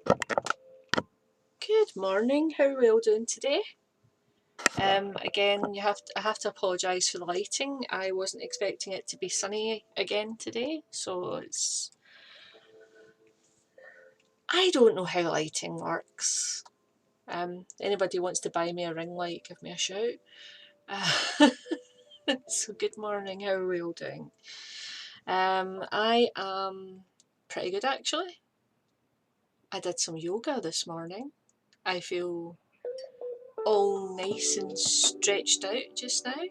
Good morning, how are we all doing today? Again, I have to apologise for the lighting. I wasn't expecting it to be sunny again today, so I don't know how lighting works. Anybody wants to buy me a ring light, give me a shout. So good morning, how are we all doing? I am pretty good actually. I did some yoga this morning. I feel all nice and stretched out just now.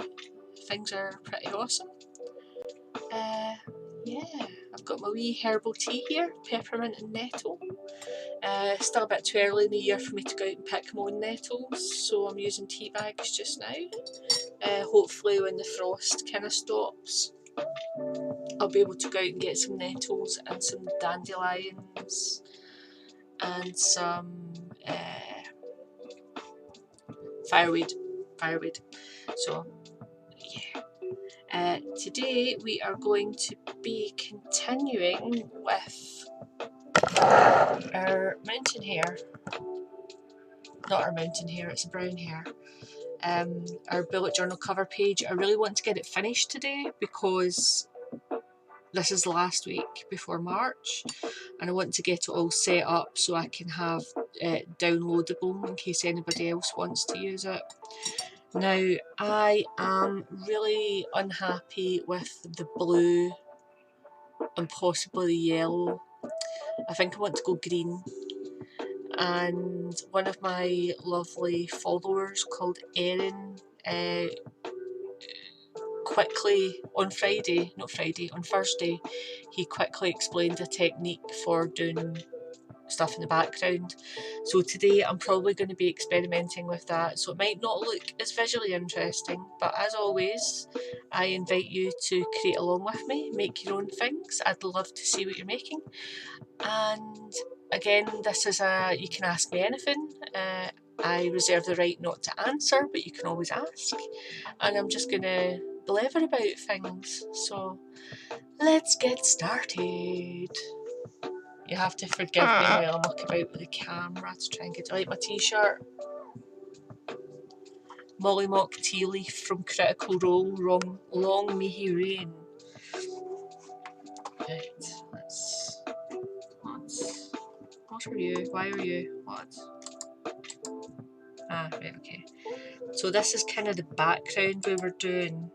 Things are pretty awesome. Yeah, I've got my wee herbal tea here, peppermint and nettle. Still a bit too early in the year for me to go out and pick my own nettles, so I'm using tea bags just now. Hopefully when the frost kind of stops, I'll be able to go out and get some nettles and some dandelions and some fireweed. So yeah. Today we are going to be continuing with our mountain hare. Not our mountain hare, it's a brown hare. Our bullet journal cover page. I really want to get it finished today because this is the last week before March and I want to get it all set up so I can have it downloadable in case anybody else wants to use it. Now, I am really unhappy with the blue and possibly the yellow. I think I want to go green. And one of my lovely followers called Erin quickly on Thursday, he quickly explained a technique for doing stuff in the background. So today I'm probably going to be experimenting with that, so it might not look as visually interesting, but as always I invite you to create along with me, make your own things. I'd love to see what you're making. And again, this is you can ask me anything. I reserve the right not to answer, but you can always ask, and I'm just gonna blather about things, so let's get started. You have to forgive me while I muck about with the camera to try and get. I like my t-shirt. Molly Mock tea leaf from Critical Role, long may he reign. Right, what are you? Why are you? What? Ah, right, okay. So this is kind of the background we were doing.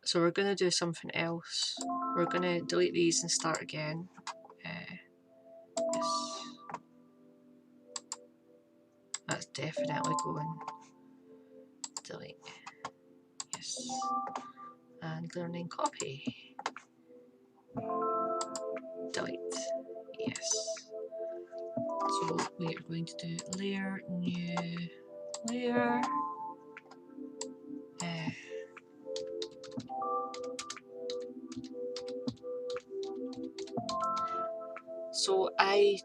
So we're going to do something else. We're going to delete these and start again. Yes. That's definitely going. Delete. Yes. And learning copy. Delete. Yes. So we are going to do layer, new layer. So I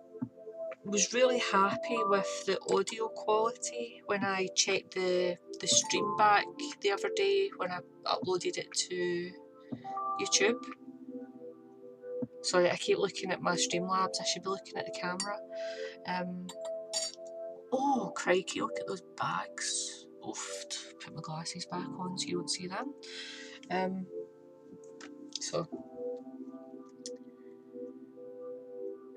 was really happy with the audio quality when I checked the stream back the other day when I uploaded it to YouTube. Sorry, I keep looking at my Streamlabs, I should be looking at the camera. Oh crikey, look at those bags. Oof, put my glasses back on so you won't see them.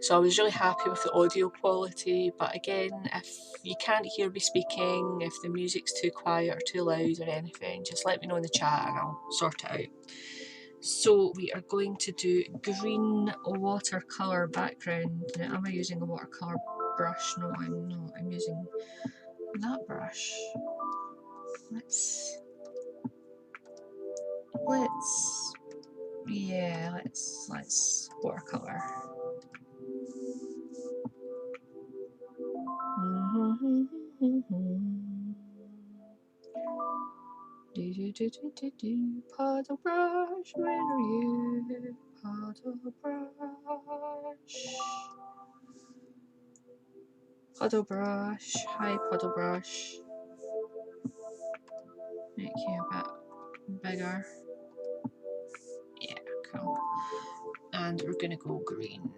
So I was really happy with the audio quality, but again, if you can't hear me speaking, if the music's too quiet or too loud or anything, just let me know in the chat and I'll sort it out. So we are going to do green watercolour background. Now, am I using a watercolour brush? No, I'm not. I'm using that brush. Let's watercolour. Paddle brush, where are you? Paddle brush. Puddle brush. Hi, puddle brush. Make you a bit bigger. Cool. And we're going to go green.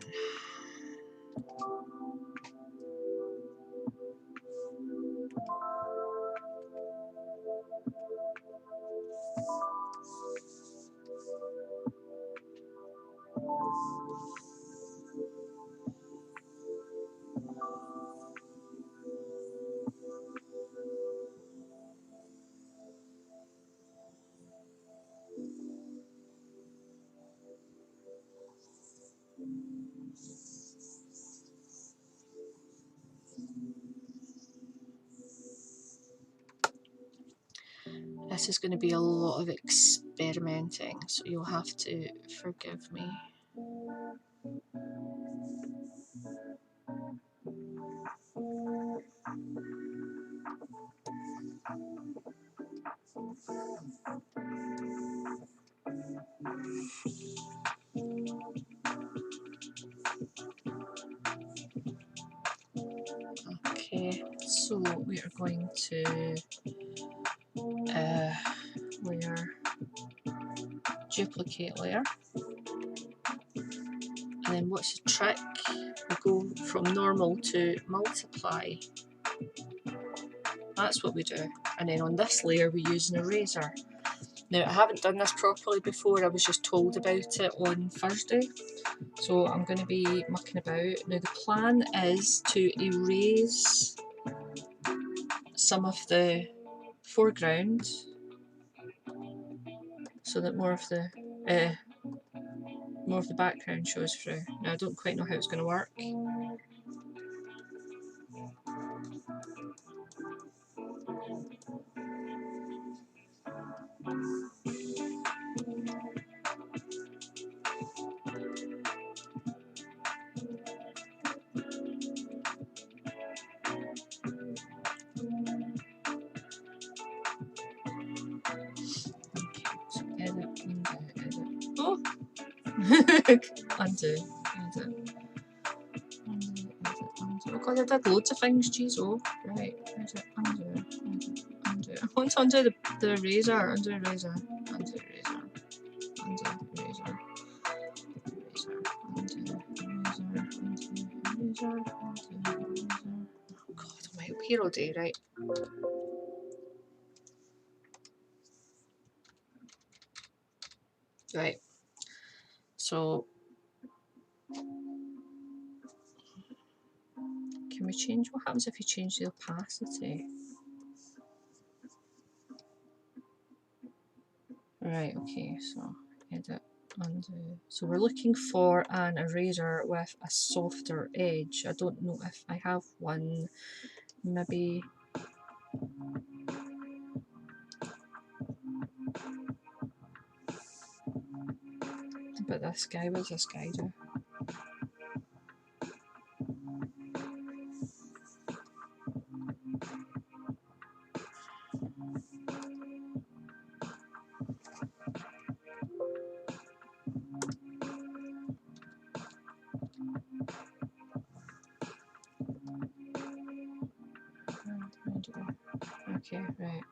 This is going to be a lot of experimenting, so you'll have to forgive me. Okay, so we are going to layer, duplicate layer, and then what's the trick? We go from normal to multiply. That's what we do. And then on this layer we use an eraser. Now I haven't done this properly before, I was just told about it on Thursday. So I'm going to be mucking about. Now the plan is to erase some of the foreground so that more of the background shows through. Now I don't quite know how it's going to work. Edit, undo, edit. Oh! Undo, edit. Oh god, I did loads of things, jeez, oh. Right, edit, undo, edit, undo. I want to undo the eraser, undo eraser, undo eraser, undo eraser, eraser, undo eraser, undo eraser, undo eraser. Oh god, I'm out here all day, right. Right, so can we change, what happens if you change the opacity? Right, okay, so edit, undo. So we're looking for an eraser with a softer edge. I don't know if I have one, maybe. But this guy, what does this guy do? Okay, right.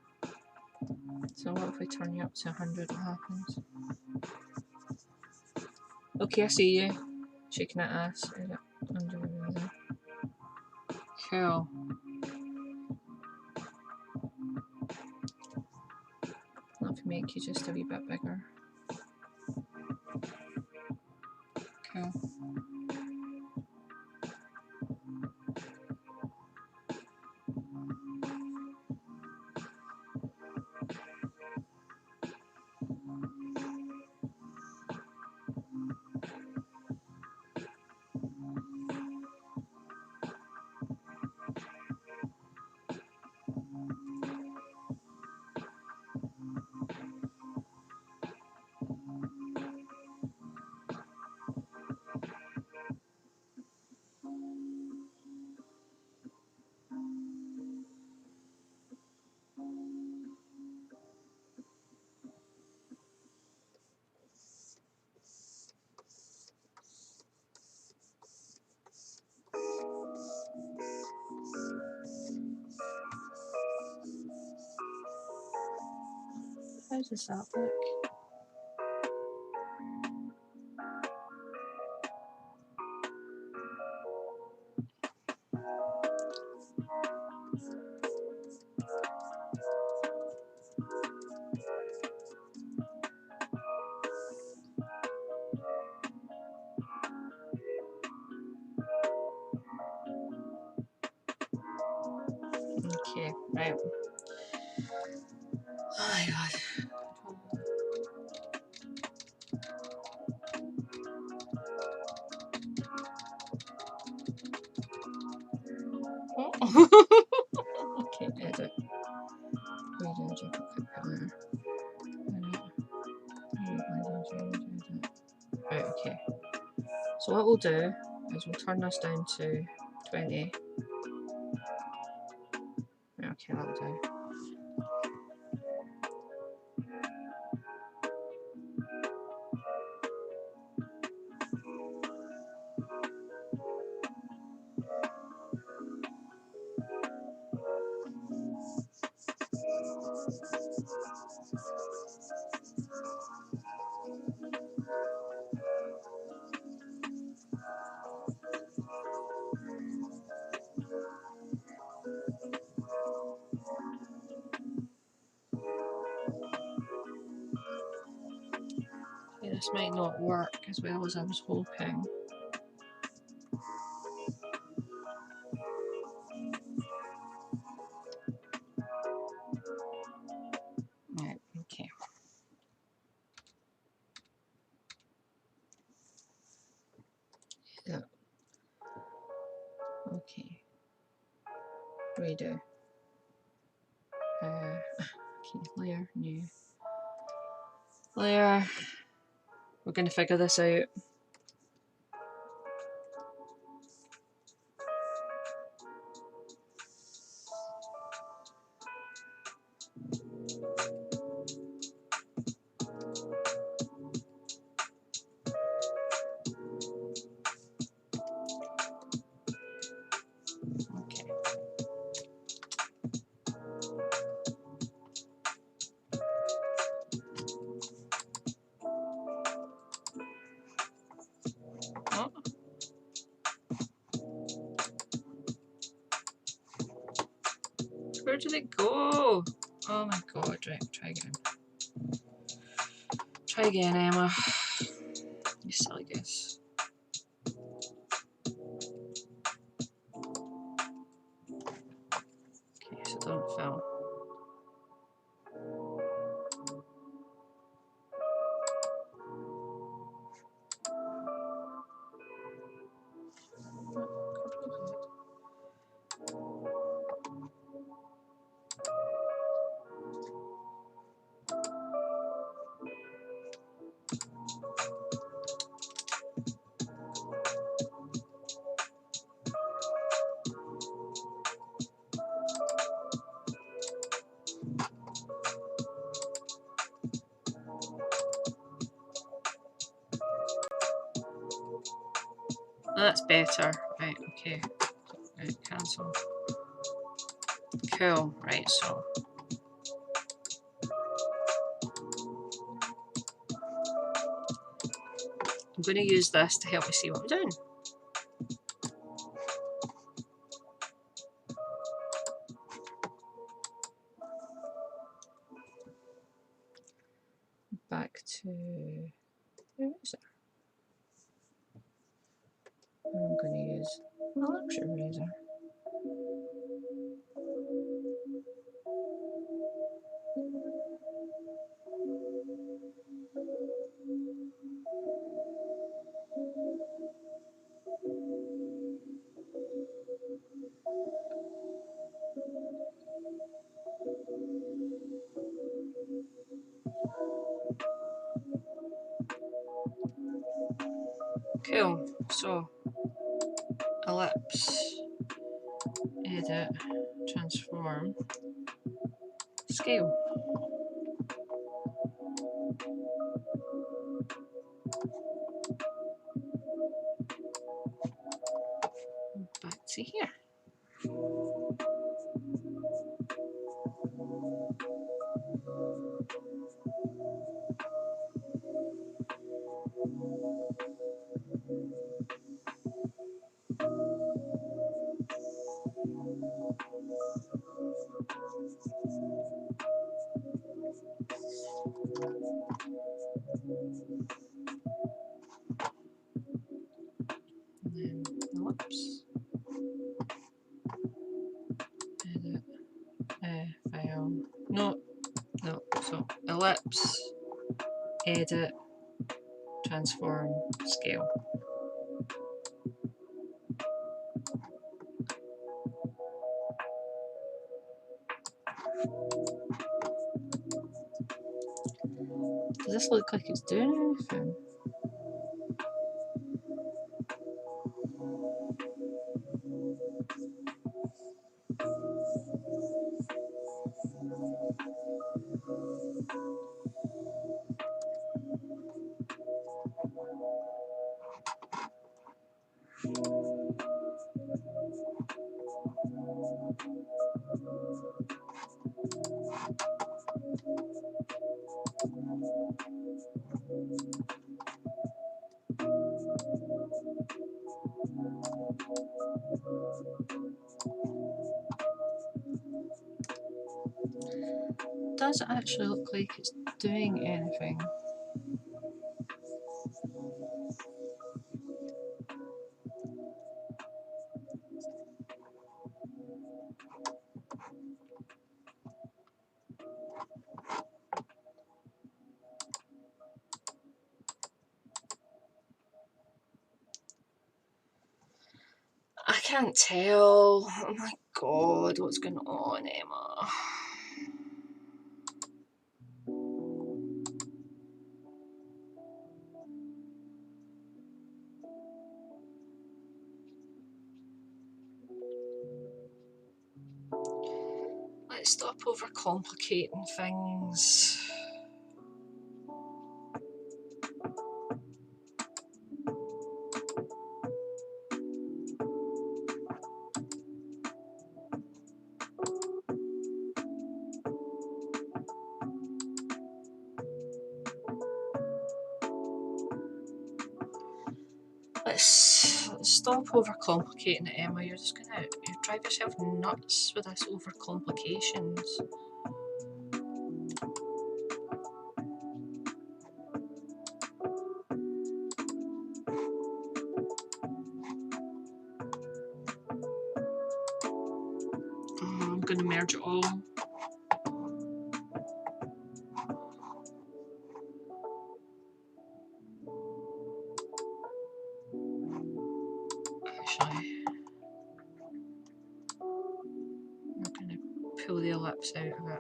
So what if we turn you up to 100, what happens? Okay, I see you. Shaking that ass. Edit, undo, eraser. Cool. I'll have to make you just a wee bit bigger. Cool. How does that look? Oh my god. Okay, edit. Right, okay. So what we'll do is we'll turn this down to 20. Right, okay, that'll do. Okay, this might not work as well as I was hoping. Right, okay. Yeah. Okay. Redo. Okay, layer, new. Layer. We're going to figure this out. Okay. Oh. Where did it go? Oh my god, right, try again. Try again, Emma. You silly goose. Okay, so don't fill. That's better. Right, okay. Right, cancel. Cool. Right, so. I'm going to use this to help me see what I'm doing. Back to. Where is it? I'm going to use an electric razor. Cool. So, ellipse, edit, transform, scale. Back to here. And then ellipse. So ellipse, edit, transform, scale. Does this look like it's doing anything? Does it actually look like it's doing anything? I can't tell. Oh my god, what's going on, Emma? Let's stop overcomplicating things. Let's stop overcomplicating it, Emma. You're just gonna drive yourself nuts with this overcomplications. I'm gonna merge it all. Actually, we're gonna pull the ellipse out of it.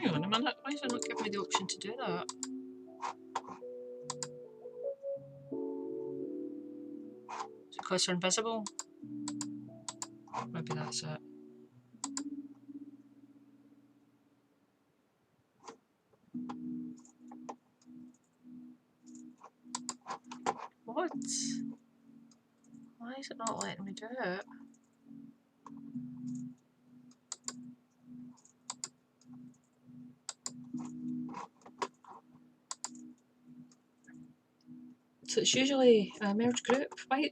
Hang on a minute, why does it not give me the option to do that? Is it because they're invisible? Maybe that's it. What? Why is it not letting me do it? So it's usually a merge group. Why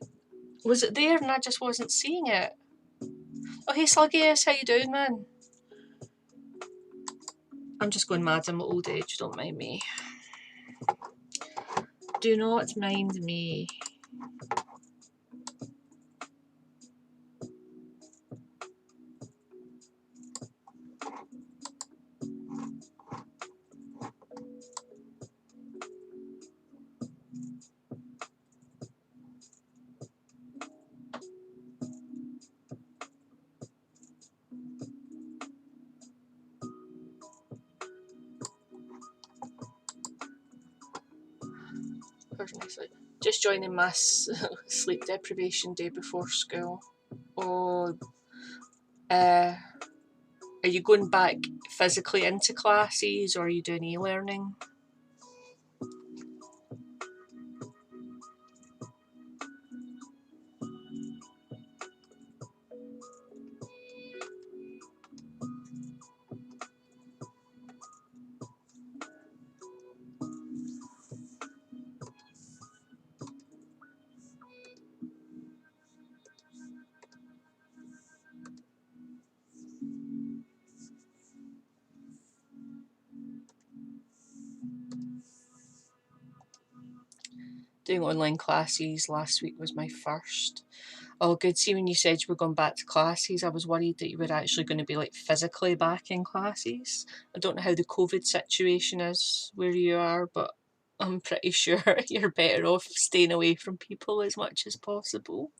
was it there and I just wasn't seeing it? Oh hey Sluggiest, how you doing, man? I'm just going mad in my old age, don't mind me. Do not mind me. Just joining mass sleep deprivation day before school. Or are you going back physically into classes, or are you doing e-learning? Doing online classes last week was my first. Oh, good. See, when you said you were going back to classes, I was worried that you were actually going to be like physically back in classes. I don't know how the COVID situation is where you are, but I'm pretty sure you're better off staying away from people as much as possible.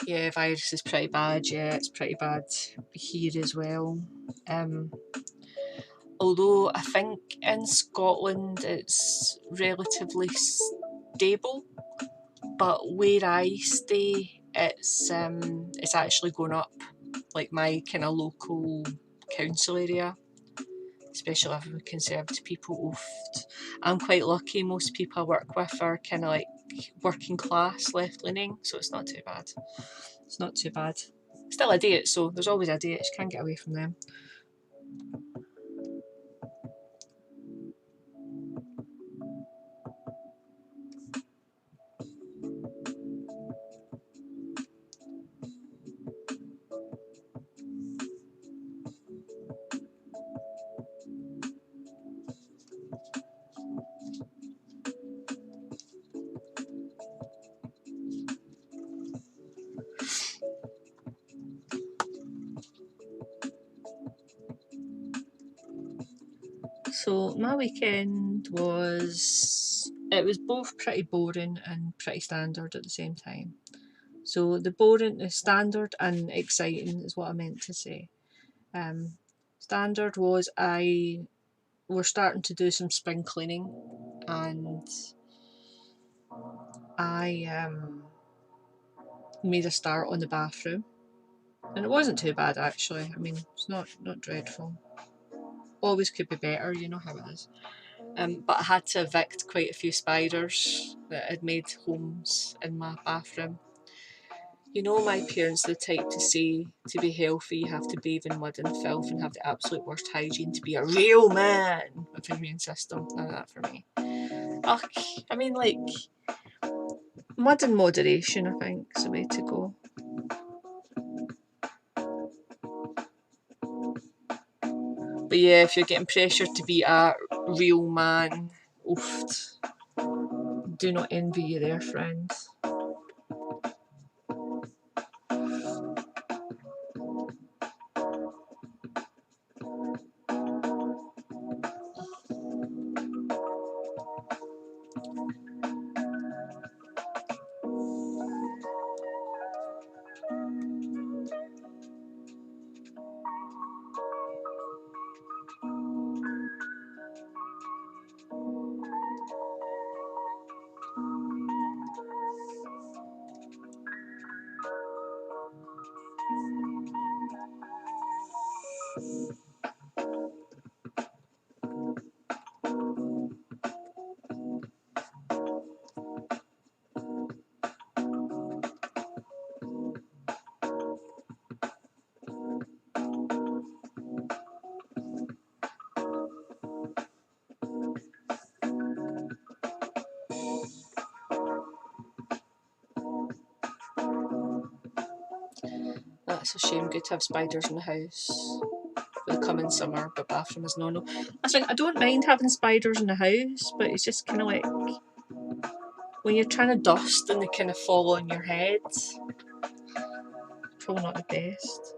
Yeah, virus is pretty bad. Yeah, it's pretty bad here as well. Although I think in Scotland it's relatively stable, but where I stay, it's actually going up. Like my kind of local council area, especially with conservative people. Oof. I'm quite lucky. Most people I work with are kind of like working class, left leaning, so it's not too bad. It's not too bad. Still idiots, so there's always idiots. You can't get away from them. So my weekend was both pretty boring and pretty standard at the same time. So the standard and exciting is what I meant to say. Standard was we're starting to do some spring cleaning, and I made a start on the bathroom, and it wasn't too bad actually. I mean, it's not dreadful. Always could be better, you know how it is. But I had to evict quite a few spiders that had made homes in my bathroom. You know, my parents are the type to say to be healthy you have to bathe in mud and filth and have the absolute worst hygiene to be a real man with an immune system. None of that for me. Ugh, I mean, like, mud in moderation, I think, is the way to go. But yeah, if you're getting pressured to be a real man, oof, do not envy you there, friends. That's a shame. Good to have spiders in the house for the coming summer, but bathroom is no. Listen, I don't mind having spiders in the house, but it's just kind of like when you're trying to dust and they kind of fall on your head. Probably not the best.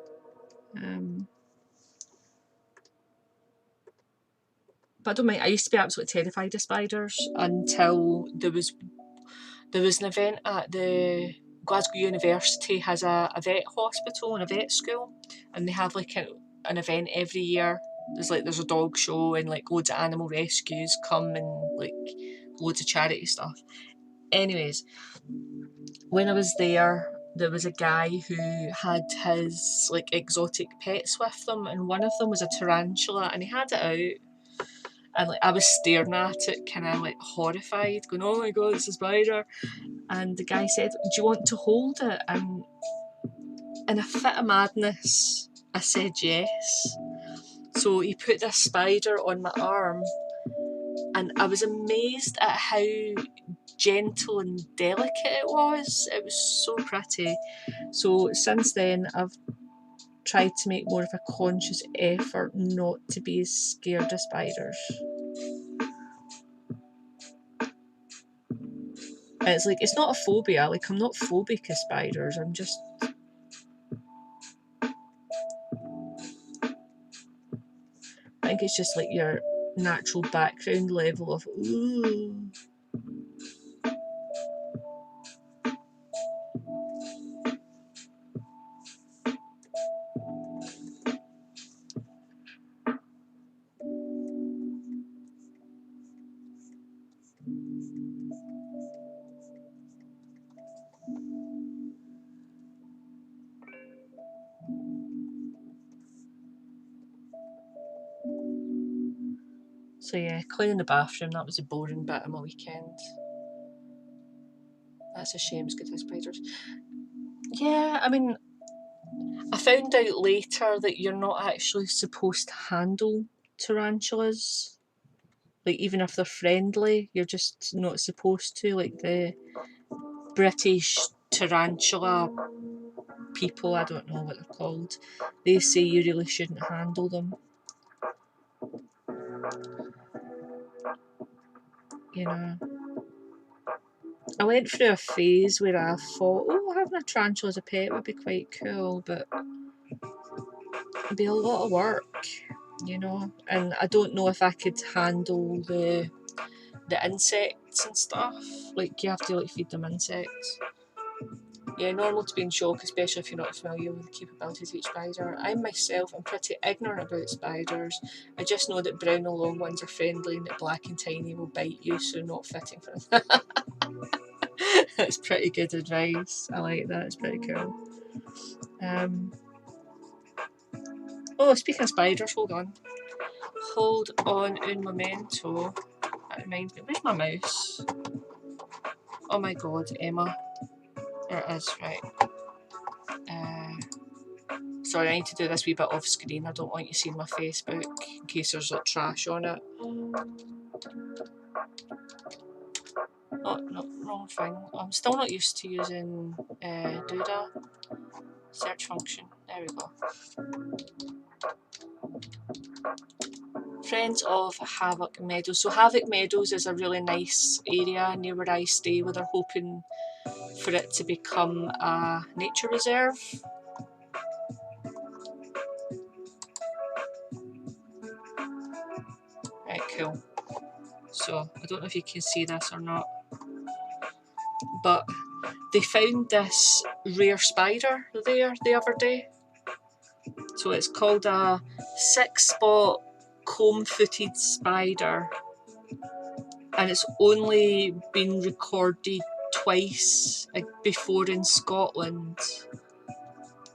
But I don't mind. I used to be absolutely terrified of spiders until there was an event at the Glasgow University has a vet hospital and a vet school, and they have like an event every year. There's a dog show and like loads of animal rescues come and like loads of charity stuff. Anyways, when I was there was a guy who had his like exotic pets with them, and one of them was a tarantula, and he had it out, and like I was staring at it, kind of like horrified, going, "Oh my god, it's a spider!" And the guy said, "Do you want to hold it?" And in a fit of madness, I said yes. So he put this spider on my arm, and I was amazed at how gentle and delicate it was. It was so pretty. So since then, I've tried to make more of a conscious effort not to be as scared of spiders. And it's like, it's not a phobia, like I'm not phobic of spiders, I'm just... I think it's just like your natural background level of ooh. So yeah, cleaning the bathroom, that was a boring bit of my weekend. That's a shame, it's good as spiders. Yeah, I mean, I found out later that you're not actually supposed to handle tarantulas. Like, even if they're friendly, you're just not supposed to. Like, the British tarantula people, I don't know what they're called, they say you really shouldn't handle them. You know, I went through a phase where I thought, oh, having a tarantula as a pet would be quite cool, but it'd be a lot of work, you know, and I don't know if I could handle the insects and stuff. Like, you have to like feed them insects. Yeah, normal to be in shock, especially if you're not familiar with the capabilities of each spider. I myself am pretty ignorant about spiders. I just know that brown and long ones are friendly and that black and tiny will bite you, so not fitting for them. That's pretty good advice. I like that, it's pretty cool. Oh, speaking of spiders, hold on. Hold on un momento. That reminds me, where's my mouse? Oh my god, Emma. There it is, right. Sorry, I need to do this wee bit off screen. I don't want you seeing my Facebook in case there's like trash on it. Oh, no, wrong thing. I'm still not used to using Doodle search function. There we go. Friends of Havoc Meadows. So Havoc Meadows is a really nice area near where I stay, where they're hoping for it to become a nature reserve. Right, cool. So I don't know if you can see this or not, but they found this rare spider there the other day. So it's called a 6-spot comb-footed spider, and it's only been recorded twice before in Scotland,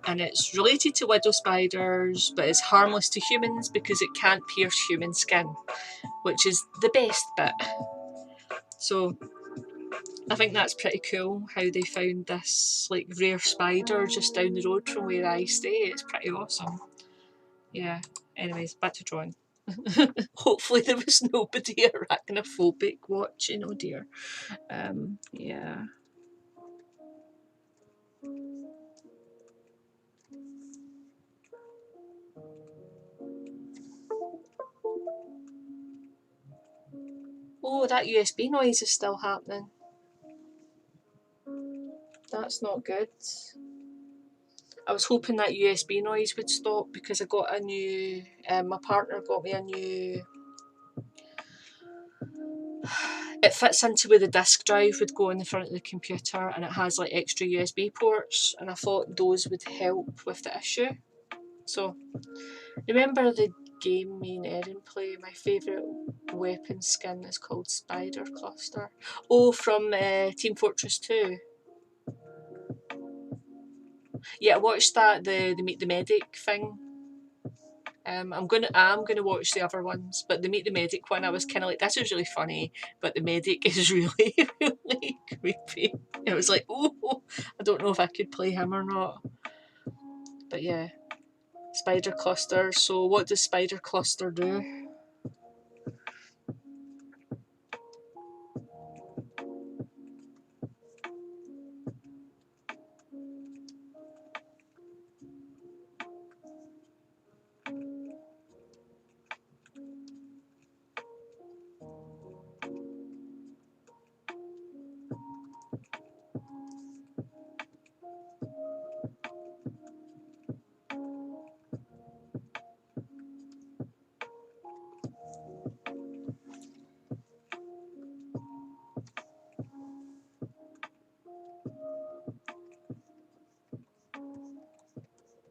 and it's related to widow spiders, but it's harmless to humans because it can't pierce human skin, which is the best bit. So I think that's pretty cool how they found this like rare spider just down the road from where I stay. It's pretty awesome. Yeah, anyways, back to drawing. Hopefully there was nobody arachnophobic watching, oh dear. Yeah. Oh, that USB noise is still happening. That's not good. I was hoping that USB noise would stop because I got a new, my partner got me a new it fits into where the disk drive would go in the front of the computer, and it has like extra USB ports, and I thought those would help with the issue. So, remember the game me and Erin play? My favourite weapon skin is called Spider Cluster. Oh, from Team Fortress 2. Yeah, I watched that, the Meet the Medic thing. I'm gonna watch the other ones, but the Meet the Medic one, I was kind of like, this is really funny, but the medic is really, really creepy. It was like, oh, I don't know if I could play him or not. But yeah, Spider Cluster. So what does Spider Cluster do?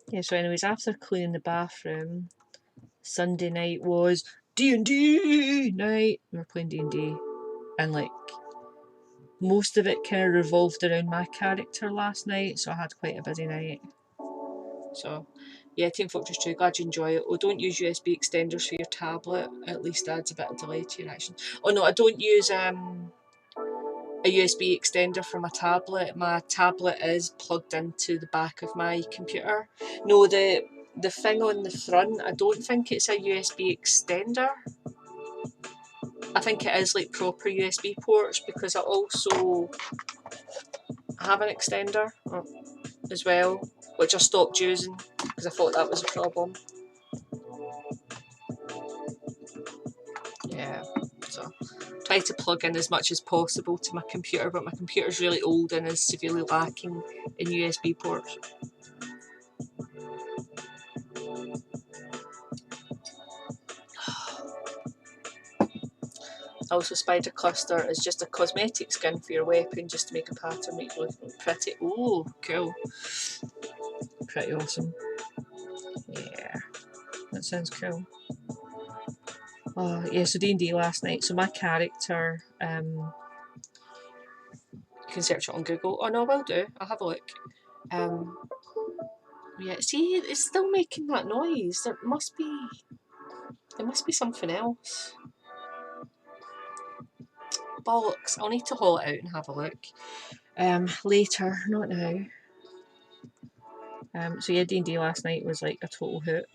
Yeah, so anyways, after cleaning the bathroom, Sunday night was D&D night. We were playing D&D, and like most of it kind of revolved around my character last night, so I had quite a busy night. So yeah, Team Fortress 2, glad you enjoy it. Oh, don't use USB extenders for your tablet, at least adds a bit of delay to your action. Oh no, I don't use a USB extender for my tablet. My tablet is plugged into the back of my computer. No, the thing on the front, I don't think it's a USB extender. I think it is like proper USB ports, because I also have an extender as well, which I stopped using because I thought that was a problem. Yeah, so try to plug in as much as possible to my computer, but my computer's really old and is severely lacking in USB ports. Also, Spider Cluster is just a cosmetic skin for your weapon, just to make a pattern, make it look pretty. Oh, cool. Pretty awesome. Yeah, that sounds cool. Oh, yeah, so D&D last night. So my character, you can search it on Google. Oh no, I will do. I'll have a look. Yeah, see, it's still making that noise. There must be something else. Bollocks. I'll need to haul it out and have a look. Later, not now. So yeah, D&D last night was like a total hoot.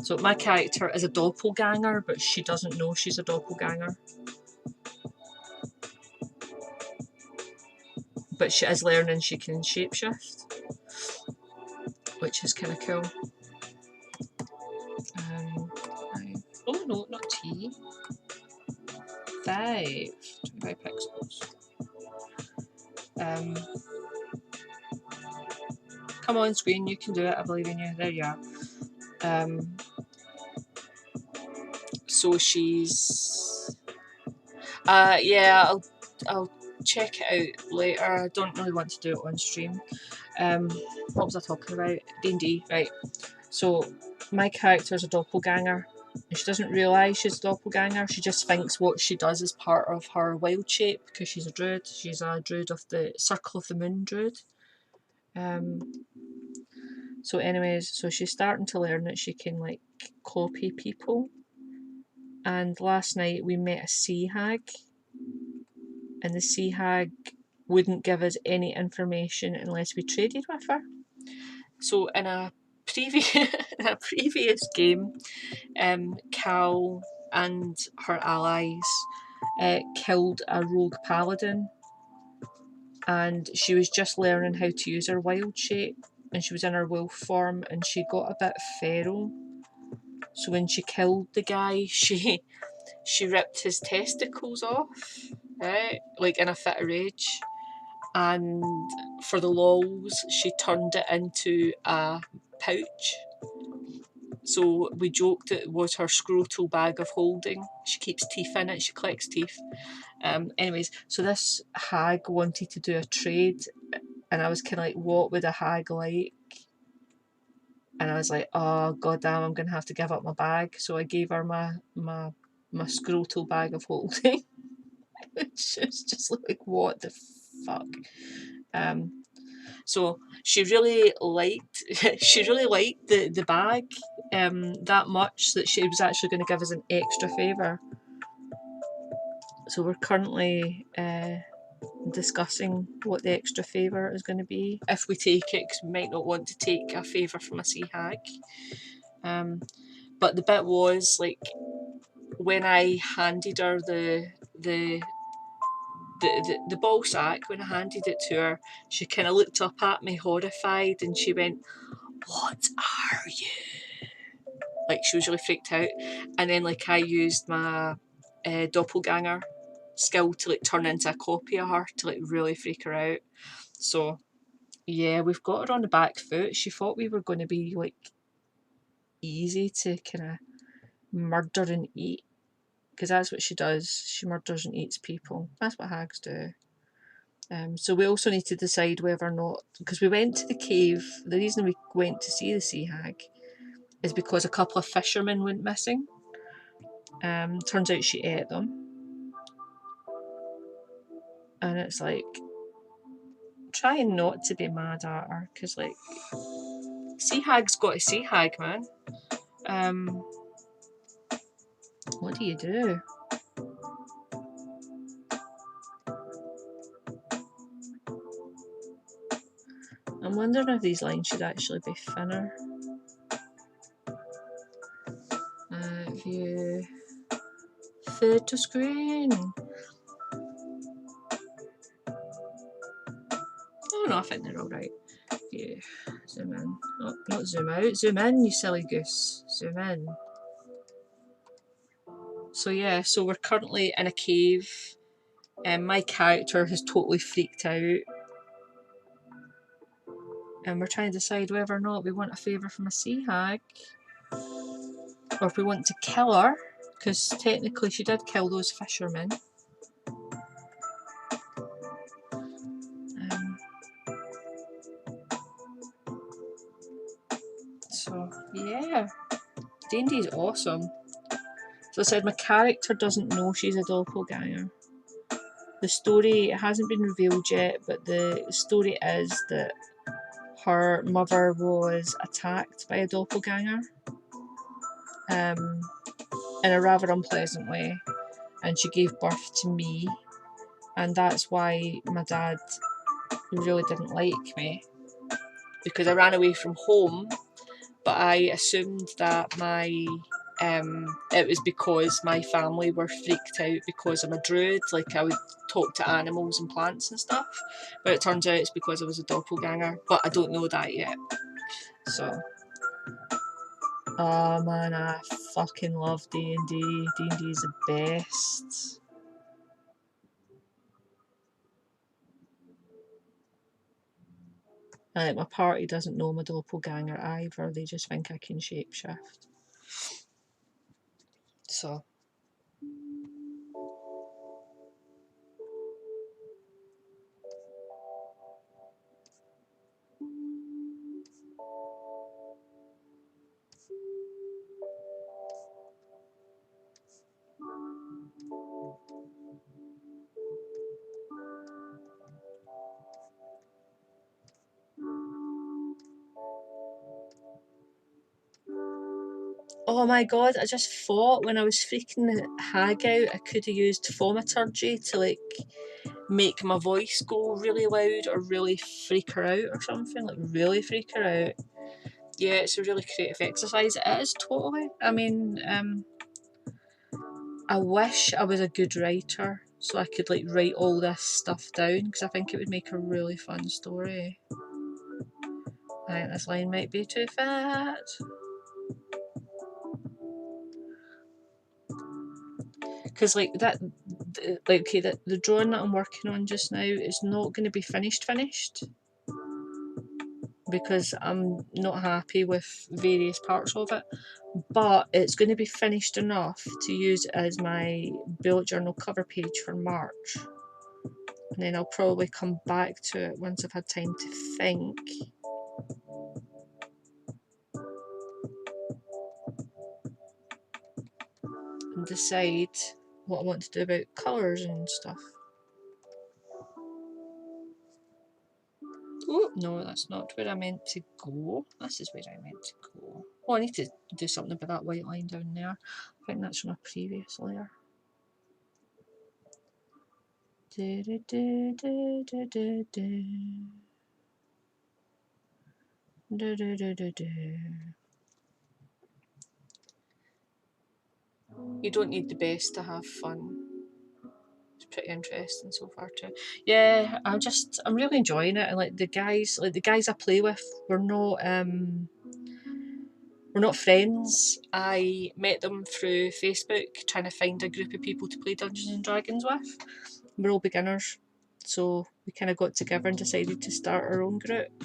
So my character is a doppelganger, but she doesn't know she's a doppelganger. But she is learning she can shapeshift, which is kind of cool. Oh no, not T. 25 pixels. Come on, screen, you can do it. I believe in you. There you are. So she's. Yeah, I'll check it out later. I don't really want to do it on stream. What was I talking about? D&D, right. So my character's a doppelganger, and she doesn't realise she's a doppelganger. She just thinks what she does is part of her wild shape, because she's a druid. She's a druid of the Circle of the Moon druid. So anyways, so she's starting to learn that she can like copy people. And last night we met a sea hag, and the sea hag wouldn't give us any information unless we traded with her. So in a previous game, Cal and her allies killed a rogue paladin, and she was just learning how to use her wild shape, and she was in her wolf form, and she got a bit feral. So when she killed the guy, she ripped his testicles off, right? Like in a fit of rage. And for the lols, she turned it into a pouch. So we joked it was her scrotal bag of holding. She keeps teeth in it, she collects teeth. Anyways, so this hag wanted to do a trade, and I was kind of like, what would a hag like? And I was like, oh goddamn, I'm gonna have to give up my bag. So I gave her my scrotal bag of holding. Which is just like, what the fuck? So she really liked the bag that much that she was actually going to give us an extra favour. So we're currently discussing what the extra favour is going to be if we take it, because we might not want to take a favour from a sea hag. But the bit was like, when I handed her the ball sack, when I handed it to her, she kind of looked up at me horrified, and she went, "What are you?" Like, she was really freaked out. And then like I used my doppelganger skill to like turn into a copy of her to like really freak her out. So yeah, we've got her on the back foot. She thought we were going to be like easy to kind of murder and eat, because that's what she does. She murders and eats people. That's what hags do. So we also need to decide whether or not, because we went to the cave, the reason we went to see the sea hag is because a couple of fishermen went missing. Turns out she ate them. And it's like, trying not to be mad at her, because like, sea hag's got a sea hag, man. What do you do? I'm wondering if these lines should actually be thinner. View. Fade to screen. Oh no, I think they're alright. Yeah, zoom in. Oh, not zoom out. Zoom in, you silly goose. Zoom in. So yeah, so we're currently in a cave, and my character has totally freaked out. And we're trying to decide whether or not we want a favour from a sea hag, or if we want to kill her, because technically she did kill those fishermen. So yeah, D&D is awesome. So I said my character doesn't know she's a doppelganger. The story, it hasn't been revealed yet, but the story is that her mother was attacked by a doppelganger in a rather unpleasant way, and she gave birth to me, and that's why my dad really didn't like me, because I ran away from home, but I assumed that it was because my family were freaked out because I'm a druid, like I would talk to animals and plants and stuff, but it turns out it's because I was a doppelganger, but I don't know that yet. So oh man, I fucking love D&D. D&D is the best. My party doesn't know I'm a doppelganger either, they just think I can shapeshift. So oh my god, I just thought when I was freaking the hag out, I could have used thaumaturgy to like make my voice go really loud or really freak her out or something, like really freak her out. Yeah, it's a really creative exercise. It is totally. I mean, I wish I was a good writer so I could like write all this stuff down, because I think it would make a really fun story. I think this line might be too fat. Because like that, like okay, the drawing that I'm working on just now is not going to be finished, because I'm not happy with various parts of it, but it's going to be finished enough to use as my bullet journal cover page for March, and then I'll probably come back to it once I've had time to think and decide what I want to do about colours and stuff. Oh, no, that's not where I meant to go. This is where I meant to go. Oh, I need to do something about that white line down there. I think that's from a previous layer. You don't need the best to have fun. It's pretty interesting so far too. Yeah, I'm really enjoying it, and like the guys I play with, we're not friends. I met them through Facebook trying to find a group of people to play Dungeons and Dragons with. We're all beginners, so we kind of got together and decided to start our own group.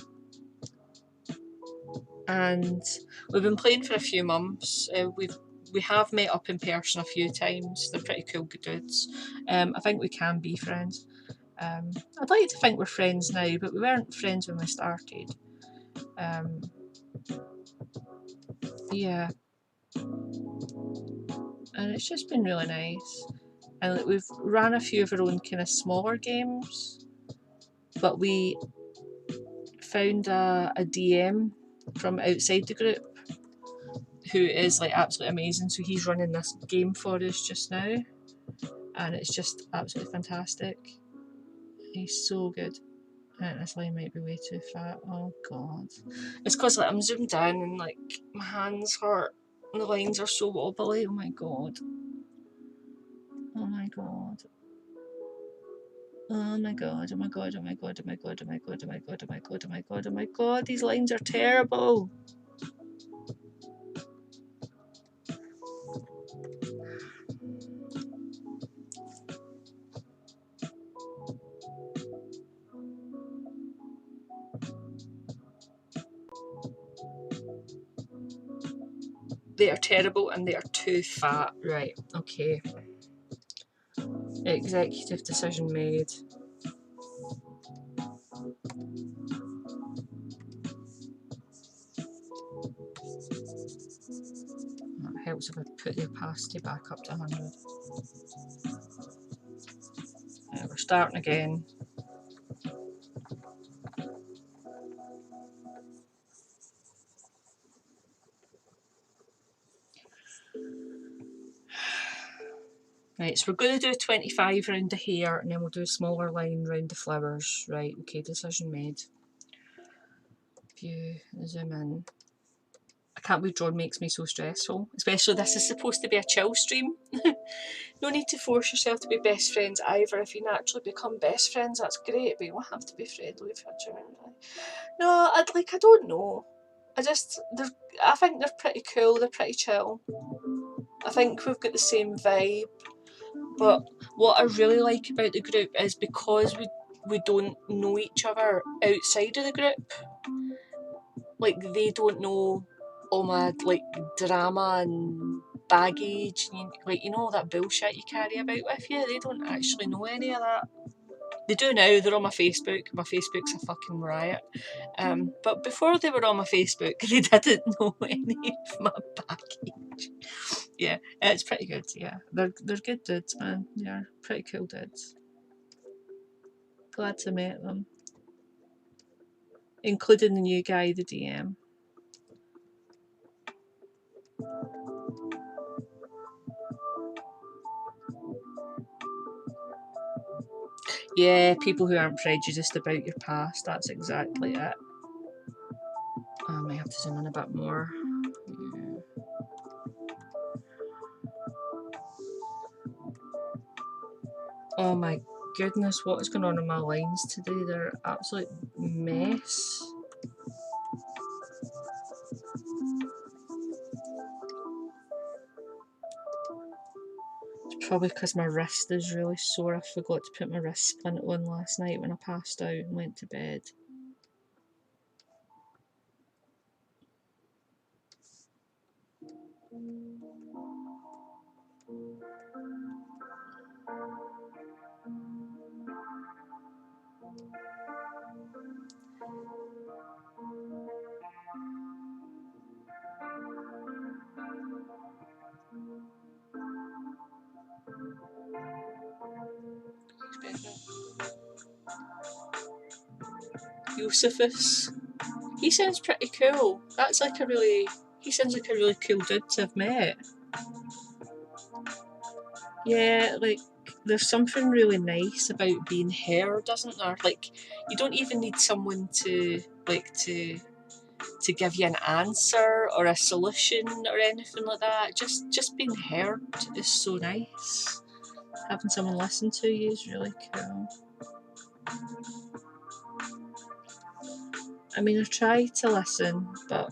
And we've been playing for a few months. We have met up in person a few times. They're pretty cool dudes. I think we can be friends. I'd like to think we're friends now, but we weren't friends when we started. Yeah, and it's just been really nice. And we've ran a few of our own kind of smaller games, but we found a DM from outside the group who is like absolutely amazing. So he's running this game for us just now, and it's just absolutely fantastic. He's so good. This line might be way too fat. Oh god. It's because like I'm zoomed in and like my hands hurt and the lines are so wobbly. Oh my god. Oh my god. Oh my god, oh my god, oh my god, oh my god, oh my god, oh my god, oh my god, oh my god, oh my god, these lines are terrible. They are terrible and they are too fat. Right, okay. Executive decision made. That helps if I put the opacity back up to 100. Yeah, we're starting again. Right, so we're going to do 25 round the hair and then we'll do a smaller line round the flowers. Right, okay, decision made. View, zoom in. I can't believe drawing makes me so stressful, especially this is supposed to be a chill stream. No need to force yourself to be best friends either. If you naturally become best friends, that's great, but you don't have to be friendly with each other. No, I don't know. I think they're pretty cool, they're pretty chill. I think we've got the same vibe. But what I really like about the group is because we don't know each other outside of the group. Like they don't know all my like drama and baggage, like you know all that bullshit you carry about with you. They don't actually know any of that. They do now. They're on my Facebook. My Facebook's a fucking riot. But before they were on my Facebook, they didn't know any of my baggage. Yeah, it's pretty good. Yeah, they're good dudes, man. They're pretty cool dudes. Glad to meet them, including the new guy, the DM. Yeah, people who aren't prejudiced about your past. That's exactly it. I might have to zoom in a bit more. Yeah. Oh my goodness, what is going on in my lines today? They're an absolute mess. It's probably because my wrist is really sore. I forgot to put my wrist splint on last night when I passed out and went to bed. Josephus. He sounds pretty cool. That's like a really... He sounds like a really cool dude to have met. Yeah, like, there's something really nice about being heard, isn't there? Like, you don't even need someone to, like, to give you an answer or a solution or anything like that. Just being heard is so nice. Having someone listen to you is really cool. I mean, I try to listen, but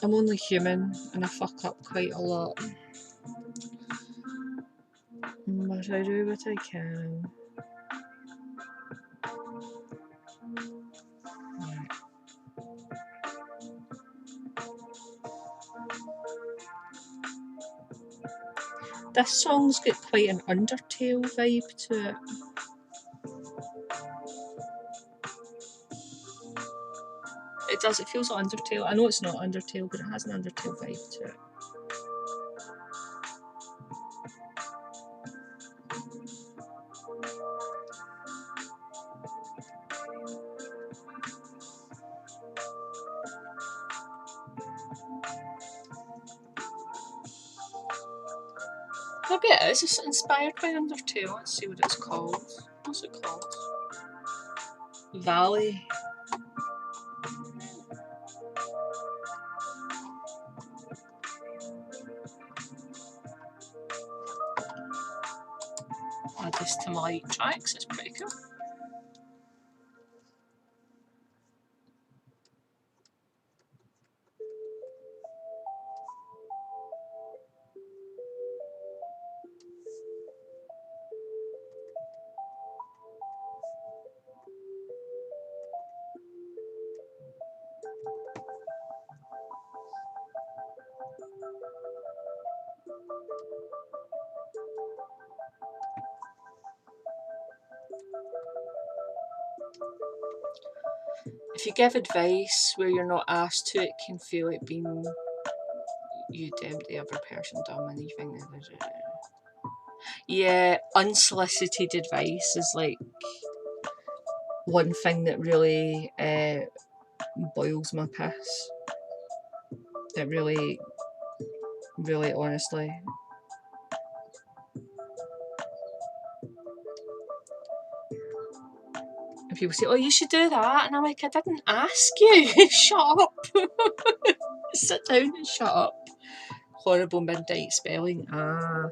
I'm only human and I fuck up quite a lot. But I do what I can. Right. This song's got quite an Undertale vibe to it. It does, it feels like Undertale. I know it's not Undertale, but it has an Undertale vibe to it. Maybe it is. It's inspired by Undertale. Let's see what it's called. What's it called? Valley. Add this to my tracks. It's pretty cool. If you give advice where you're not asked to, it can feel like being you damned the other person dumb and you think that. Yeah, unsolicited advice is like one thing that really boils my piss. It really, really honestly. And people say, oh, you should do that. And I'm like, I didn't ask you. Shut up. Sit down and shut up. Horrible midnight spelling. Ah.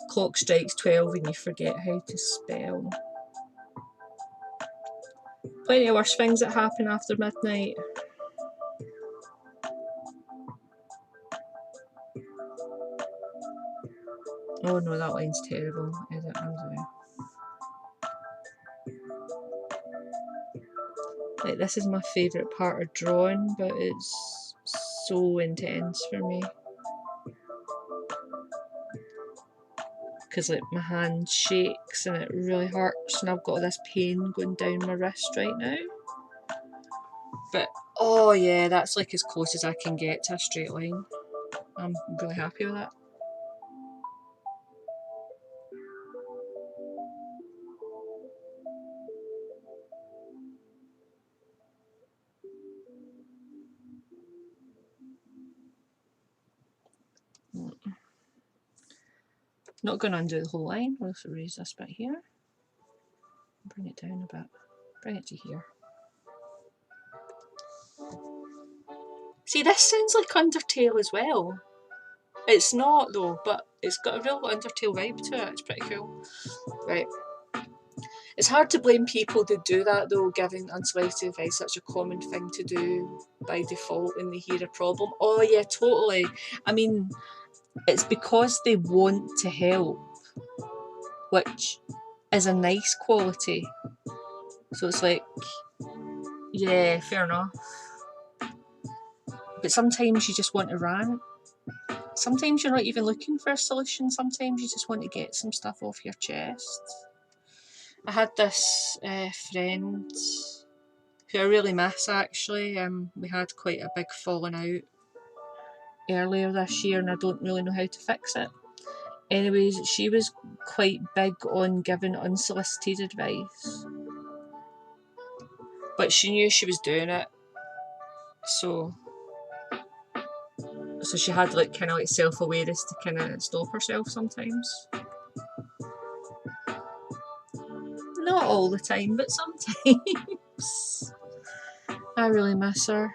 Clock strikes 12 and you forget how to spell. Plenty of worse things that happen after midnight. Oh no, that line's terrible. Edit and like, this is my favourite part of drawing, but it's so intense for me. Because like my hand shakes and it really hurts and I've got this pain going down my wrist right now. But oh yeah, that's like as close as I can get to a straight line. I'm really happy with that. Not going to undo the whole line. We'll also raise this bit here. Bring it down a bit. Bring it to here. See, this sounds like Undertale as well. It's not though, but it's got a real Undertale vibe to it. It's pretty cool. Right. It's hard to blame people that do that though, giving unsolicited advice such a common thing to do by default when they hear a problem. Oh yeah, totally. I mean, it's because they want to help, which is a nice quality. So it's like, yeah, fair enough. But sometimes you just want to rant. Sometimes you're not even looking for a solution, sometimes you just want to get some stuff off your chest. I had this friend who I really miss actually. We had quite a big falling out earlier this year and I don't really know how to fix it. Anyways, she was quite big on giving unsolicited advice. But she knew she was doing it. So she had like kind of like self-awareness to kind of stop herself sometimes. Not all the time, but sometimes. I really miss her.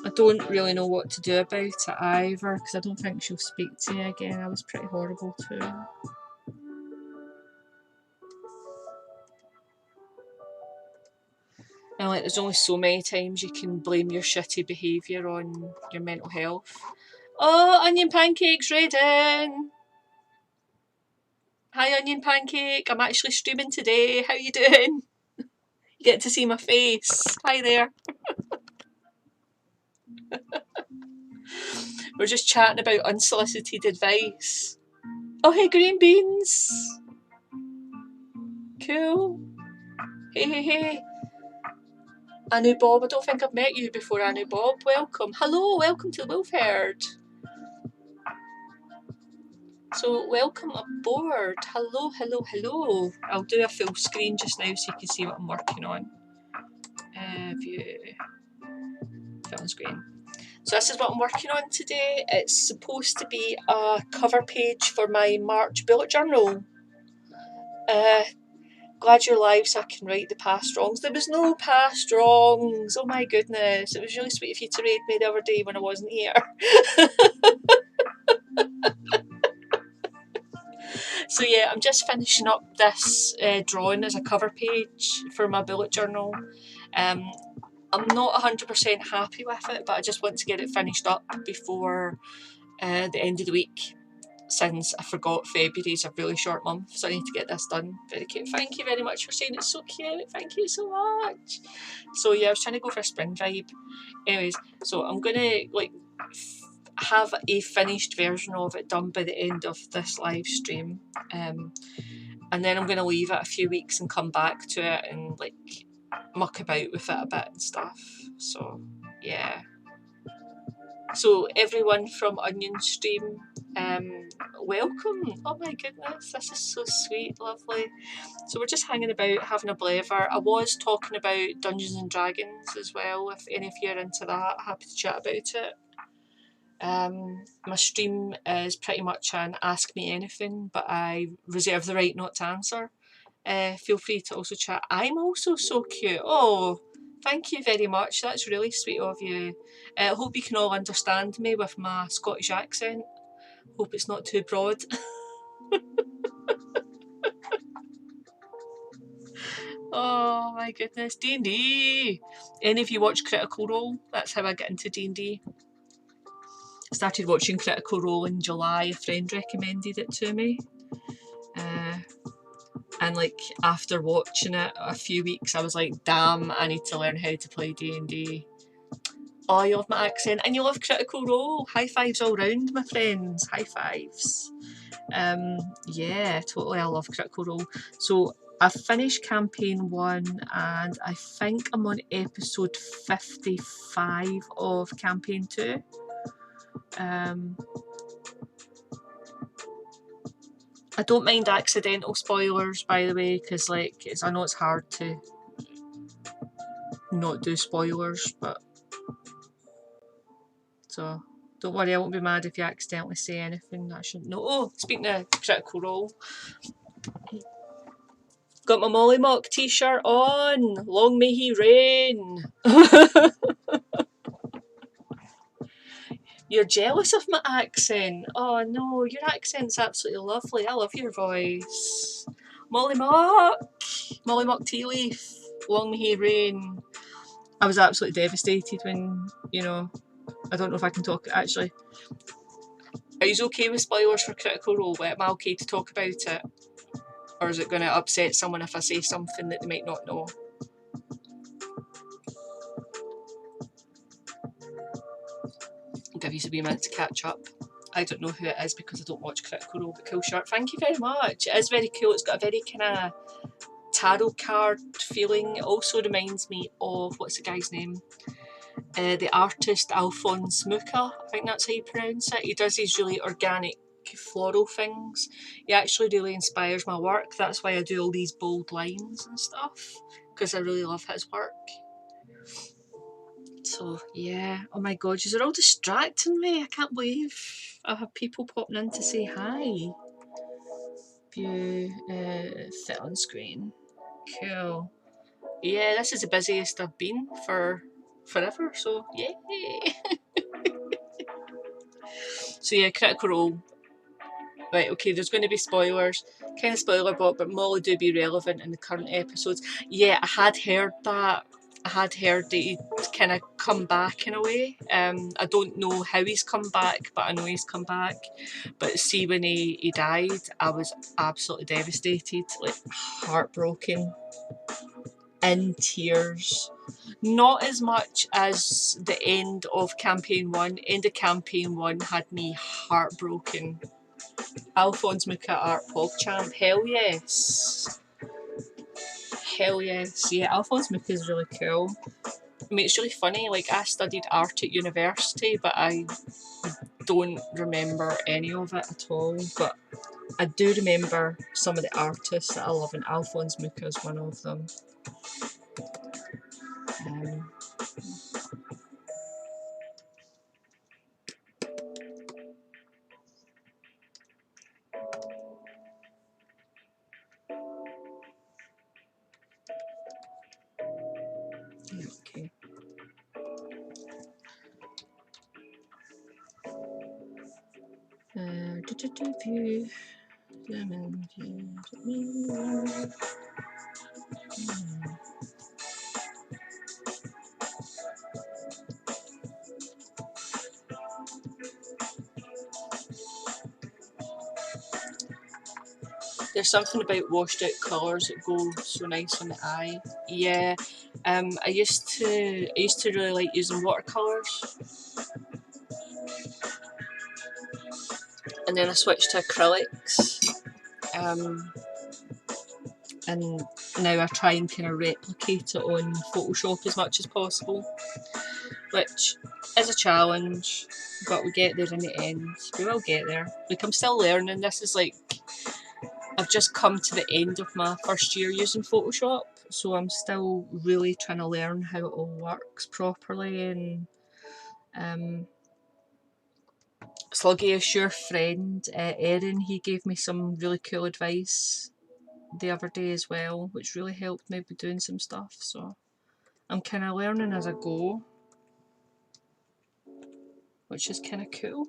I don't really know what to do about it either, because I don't think she'll speak to me again. I was pretty horrible to her. And like, there's only so many times you can blame your shitty behaviour on your mental health. Oh, Onion Pancake's reading! Hi Onion Pancake, I'm actually streaming today. How you doing? You get to see my face. Hi there. We're just chatting about unsolicited advice. Oh, hey, green beans. Cool. Hey. Anu Bob, I don't think I've met you before, Anu Bob. Welcome. Hello, welcome to the Wolf Herd. So, welcome aboard. Hello. I'll do a full screen just now so you can see what I'm working on. View. Film screen. So this is what I'm working on today. It's supposed to be a cover page for my March bullet journal. Glad you're live so I can right the past wrongs. There was no past wrongs. Oh my goodness. It was really sweet of you to raid me the other day when I wasn't here. So yeah, I'm just finishing up this drawing as a cover page for my bullet journal. I'm not 100% happy with it, but I just want to get it finished up before the end of the week, since I forgot February's a really short month, so I need to get this done. Very cute. Thank you very much for saying it's so cute. Thank you so much. So yeah, I was trying to go for a spring vibe. Anyways, so I'm gonna like have a finished version of it done by the end of this live stream, and then I'm gonna leave it a few weeks and come back to it and like muck about with it a bit and stuff. So yeah. So everyone from Onion Stream, welcome. Oh my goodness, this is so sweet, lovely. So we're just hanging about, having a blaver. I was talking about Dungeons and Dragons as well, if any of you are into that, happy to chat about it. My stream is pretty much an ask me anything, but I reserve the right not to answer. Feel free to also chat. I'm also so cute. Oh, thank you very much. That's really sweet of you. I hope you can all understand me with my Scottish accent. Hope it's not too broad. Oh my goodness, D&D. Any of you watch Critical Role? That's how I get into D&D. I started watching Critical Role in July. A friend recommended it to me. And like after watching it a few weeks, I was like, damn, I need to learn how to play D&D. Oh, you love my accent and you love Critical Role. High fives all round, my friends. High fives. Yeah, totally, I love Critical Role. So I've finished campaign 1 and I think I'm on episode 55 of campaign 2. I don't mind accidental spoilers, by the way, because like I know it's hard to not do spoilers, but so don't worry, I won't be mad if you accidentally say anything that I shouldn't know. Oh, speaking of Critical Role, got my Molly Mock t-shirt on. Long may he reign. You're jealous of my accent. Oh no, your accent's absolutely lovely. I love your voice. Molly Mock tea leaf. Long may he reign. I was absolutely devastated when, you know, I don't know if I can talk actually. Are you okay with spoilers for Critical Role? Am I okay to talk about it? Or is it going to upset someone if I say something that they might not know? I'll give you a wee minute to catch up. I don't know who it is because I don't watch Critical Role, but cool shirt. Thank you very much. It is very cool. It's got a very kind of tarot card feeling. It also reminds me of, what's the guy's name? The artist Alphonse Mucha, I think that's how you pronounce it. He does these really organic floral things. He actually really inspires my work. That's why I do all these bold lines and stuff, because I really love his work. So yeah, oh my god, you're all distracting me. I can't believe I have people popping in to say hi. View, fit on screen. Cool. Yeah, this is the busiest I've been for forever, so yay! So yeah, Critical Role. Right, okay, there's going to be spoilers. Kind of spoiler but Molly do be relevant in the current episodes. Yeah, I had heard that. I had heard that he'd kind of come back in a way. I don't know how he's come back, but I know he's come back. But see, when he died, I was absolutely devastated, like heartbroken, in tears. Not as much as the end of campaign 1. End of campaign 1 had me heartbroken. Alphonse Mucha Art PogChamp, hell yes. Hell yes. Yeah, Alphonse Mucha is really cool. I mean, it's really funny, like I studied art at university, but I don't remember any of it at all. But I do remember some of the artists that I love, and Alphonse Mucha is one of them. Okay. View. There's something about washed out colours that go so nice on the eye. Yeah, I used to really like using watercolours, and then I switched to acrylics. And now I try and kind of replicate it on Photoshop as much as possible, which is a challenge, but we get there in the end. We will get there. Like, I'm still learning. This is like, I've just come to the end of my first year using Photoshop, so I'm still really trying to learn how it all works properly. And Sluggy is your friend, Erin. He gave me some really cool advice the other day as well, which really helped me with doing some stuff. So I'm kind of learning as I go, which is kind of cool.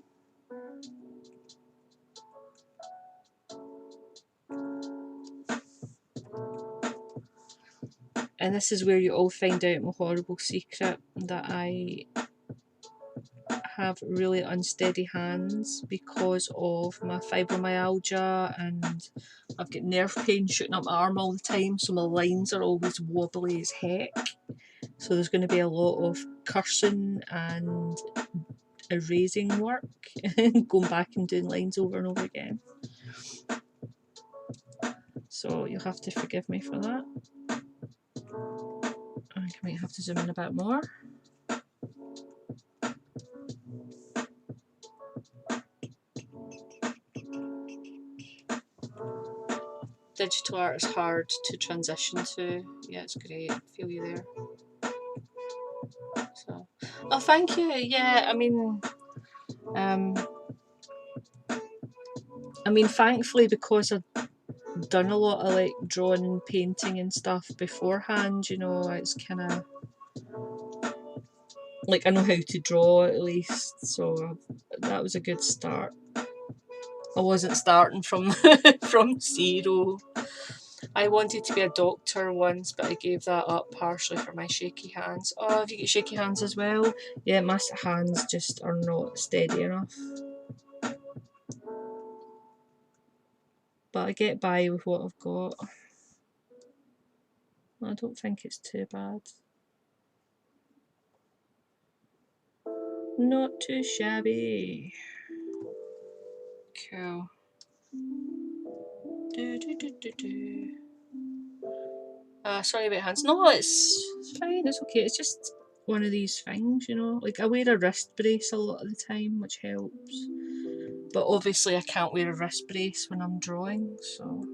And this is where you all find out my horrible secret, that I have really unsteady hands because of my fibromyalgia, and I've got nerve pain shooting up my arm all the time, so my lines are always wobbly as heck. So there's going to be a lot of cursing and erasing work, going back and doing lines over and over again. So you'll have to forgive me for that. I might have to zoom in a bit more. Digital art is hard to transition to. Yeah, it's great. I feel you there. So, oh, thank you. Yeah, I mean, thankfully, because I've done a lot of like drawing and painting and stuff beforehand, you know, it's kind of like I know how to draw at least, so that was a good start. I wasn't starting from from zero. I wanted to be a doctor once, but I gave that up partially for my shaky hands. Oh, have you got shaky hands as well? Yeah, my hands just are not steady enough. but I get by with what I've got. I don't think it's too bad. Not too shabby. Cool. Sorry about hands. No, it's fine, it's okay. It's just one of these things, you know. Like, I wear a wrist brace a lot of the time, which helps. But obviously I can't wear a wrist brace when I'm drawing, so...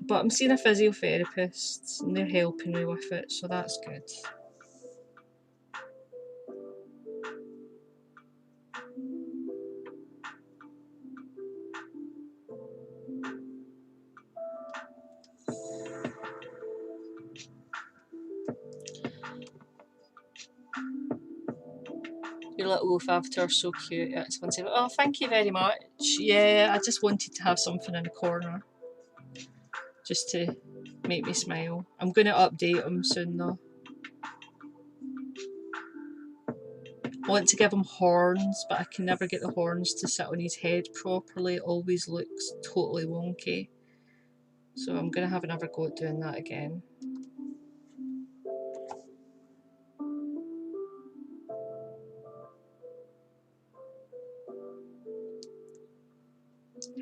But I'm seeing a physiotherapist and they're helping me with it, so that's good. Your little wolf avatar is so cute. Yeah, it's one. Oh, thank you very much. Yeah, I just wanted to have something in the corner just to make me smile. I'm going to update him soon though. I want to give him horns, but I can never get the horns to sit on his head properly. It always looks totally wonky. So I'm going to have another go at doing that again.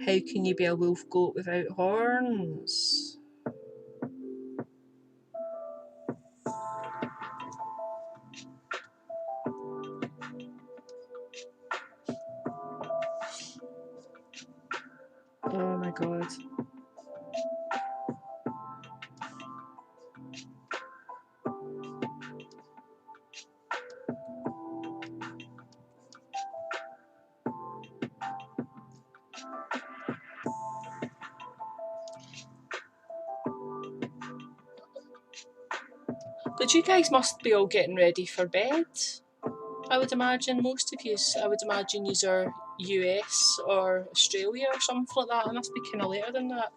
How can you be a wolf goat without horns? Oh my god. But you guys must be all getting ready for bed. I would imagine most of you, I would imagine you are US or Australia or something like that. It must be kind of later than that.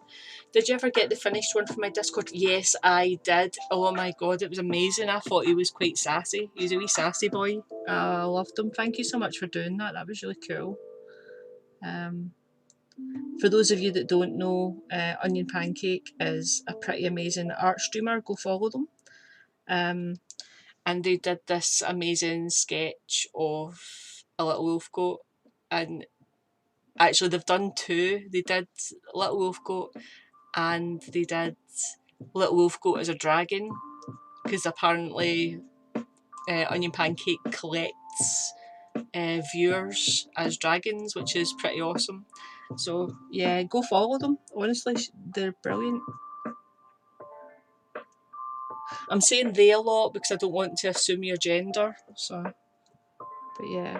Did you ever get the finished one from my Discord? Yes, I did. Oh my god, it was amazing. I thought he was quite sassy. He was a wee sassy boy. I loved him. Thank you so much for doing that. That was really cool. For those of you that don't know, Onion Pancake is a pretty amazing art streamer. Go follow them. And they did this amazing sketch of a little wolf goat, and actually they've done two. They did Little Wolf Goat and they did Little Wolf Goat as a dragon, because apparently Onion Pancake collects viewers as dragons, which is pretty awesome. So yeah, go follow them. Honestly, they're brilliant. I'm saying they a lot because I don't want to assume your gender, so, but yeah.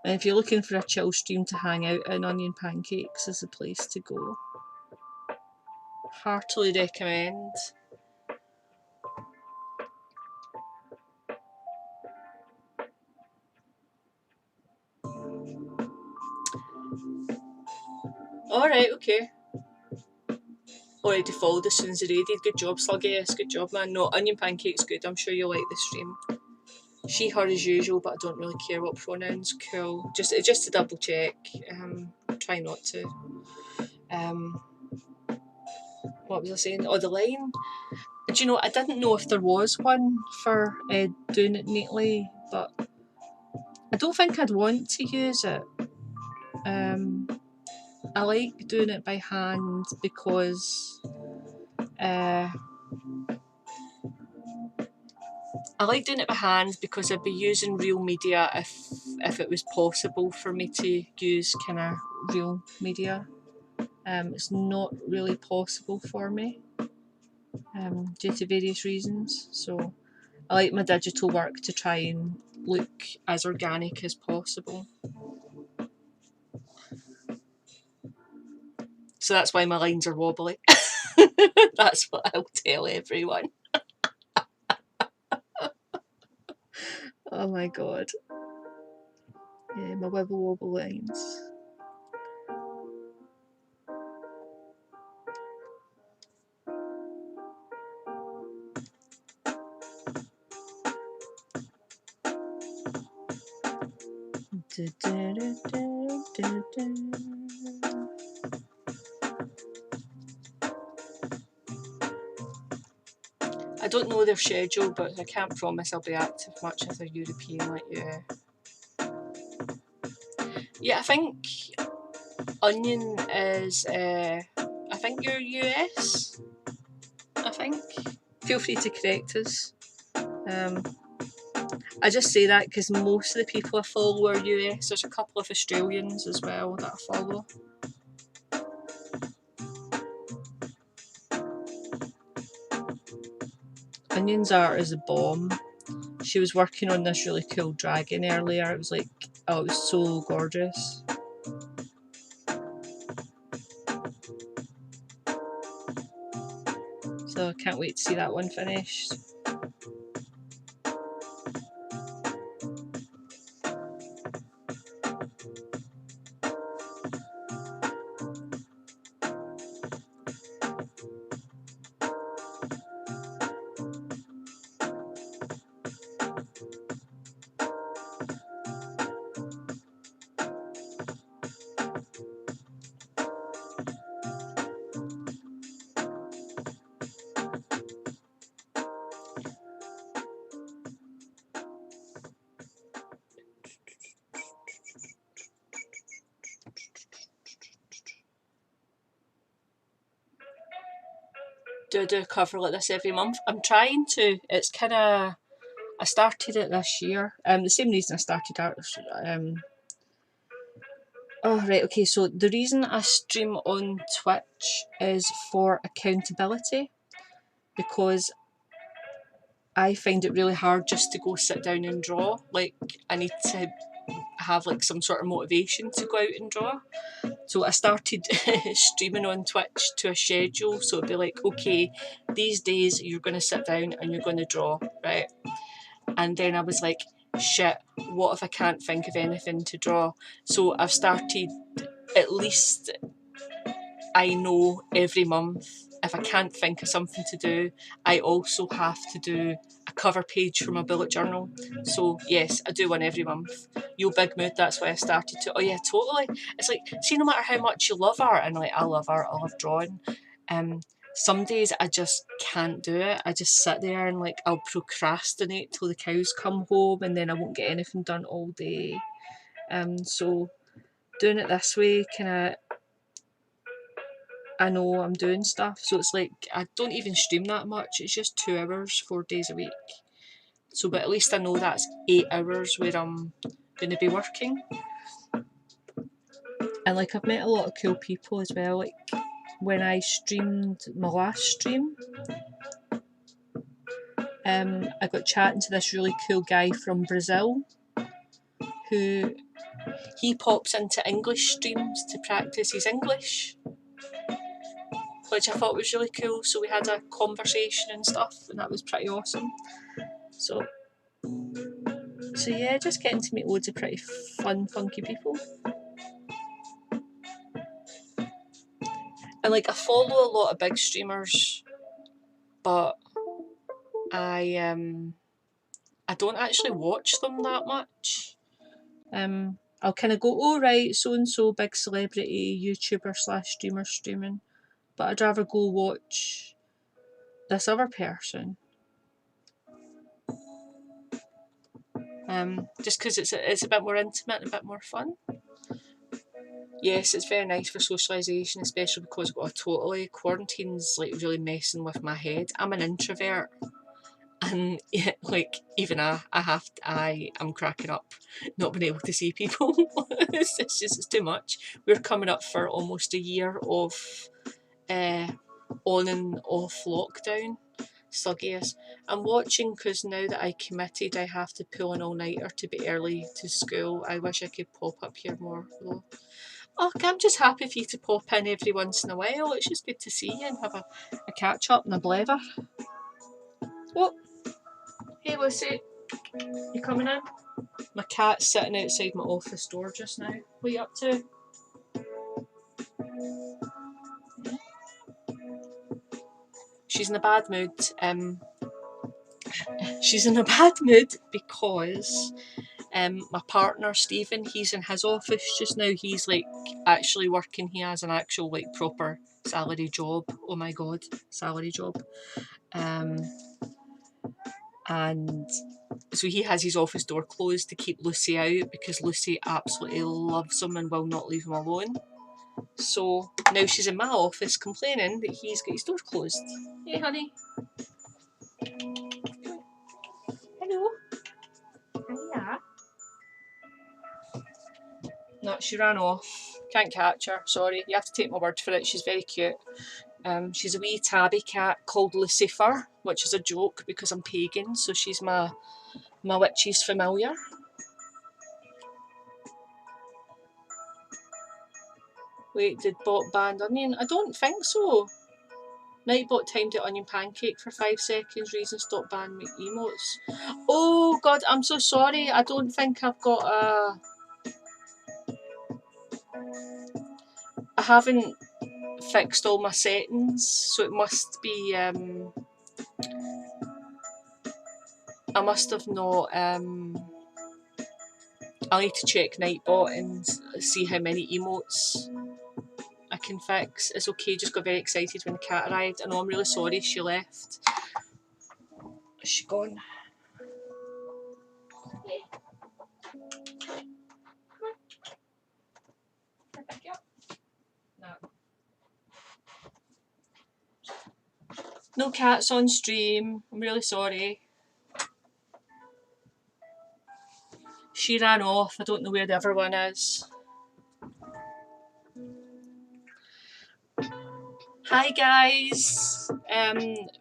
And if you're looking for a chill stream to hang out in, Onion Pancakes is the place to go. Heartily recommend. Alright, okay. Already followed as soon as they raided. Good job, Sluggy. Yes, good job, man. No, Onion Pancake's good. I'm sure you'll like the stream. She, her as usual, but I don't really care what pronouns. Cool. Just to double check. Try not to. What was I saying? Oh, the line. Do you know, I didn't know if there was one for doing it neatly, but I don't think I'd want to use it. I like doing it by hand because I'd be using real media if it was possible for me to use kind of real media. It's not really possible for me due to various reasons. So I like my digital work to try and look as organic as possible. So that's why my lines are wobbly. That's what I'll tell everyone. Oh my god. Yeah, my wibble wobble lines. I don't know their schedule, but I can't promise I'll be active much as a European like you. Yeah, I think Onion is, I think you're US, I think. Feel free to correct us. I just say that because most of the people I follow are US. There's a couple of Australians as well that I follow. Onion's art is a bomb. She was working on this really cool dragon earlier. It was like, oh, it was so gorgeous. So I can't wait to see that one finished. Do a cover like this every month? I'm trying to. It's kind of, I started it this year. The same reason I started art. Oh right, okay. So the reason I stream on Twitch is for accountability, because I find it really hard just to go sit down and draw. Like, I need to have like some sort of motivation to go out and draw. So I started streaming on Twitch to a schedule. So it'd be like, okay, these days you're going to sit down and you're going to draw, right? And then I was like, shit, what if I can't think of anything to draw? So I've started, at least I know every month, if I can't think of something to do, I also have to do a cover page for my bullet journal. So yes, I do one every month. Yo Big Mood, that's why I started to. Oh yeah, totally. It's like, see, no matter how much you love art, and like, I love art, I love drawing, some days I just can't do it. I just sit there and like, I'll procrastinate till the cows come home, and then I won't get anything done all day. So doing it this way kind of, I know I'm doing stuff. So it's like, I don't even stream that much. It's just 2 hours, 4 days a week. So, but at least I know that's 8 hours where I'm going to be working. And like, I've met a lot of cool people as well. Like, when I streamed my last stream, I got chatting to this really cool guy from Brazil, who, he pops into English streams to practice his English, which I thought was really cool. So we had a conversation and stuff, and that was pretty awesome. So yeah, just getting to meet loads of pretty fun, funky people. And like, I follow a lot of big streamers, but I don't actually watch them that much. I'll kind of go, oh right, so and so big celebrity YouTuber / streamer streaming, but I'd rather go watch this other person. Just because it's a bit more intimate and a bit more fun. Yes, it's very nice for socialisation, especially because, well, totally, quarantine's like really messing with my head. I'm an introvert, and yeah, like, even I'm cracking up not being able to see people. It's too much. We're coming up for almost a year of on and off lockdown. Sluggiest. I'm watching because now that I committed, I have to pull an all-nighter to be early to school. I wish I could pop up here more though. Oh, I'm just happy for you to pop in every once in a while. It's just good to see you and have a catch up and a blether. Oh, hey Lucy, you coming in? My cat's sitting outside my office door just now. What are you up to? She's in a bad mood. She's in a bad mood because My partner Stephen, he's in his office just now. He's like actually working. He has an actual like proper salary job. Oh my god, salary job. And so he has his office door closed to keep Lucy out because Lucy absolutely loves him and will not leave him alone. So now she's in my office complaining that he's got his door closed. Hey honey. Hello. Hiya. No, she ran off. Can't catch her, sorry. You have to take my word for it, she's very cute. She's a wee tabby cat called Lucifer, which is a joke because I'm pagan, so she's my witch's familiar. Wait, did bot banned onion? I don't think so. Nightbot timed it onion pancake for 5 seconds. Reason stop ban me emotes. Oh god, I'm so sorry. I don't think I've got a... I haven't fixed all my settings, so it must be... I must have not... I'll need to check Nightbot and see how many emotes I can fix. It's okay, just got very excited when the cat arrived. I know, I'm really sorry she left. Is she gone? Yeah. No. No cats on stream. I'm really sorry. She ran off. I don't know where the other one is. Hi guys.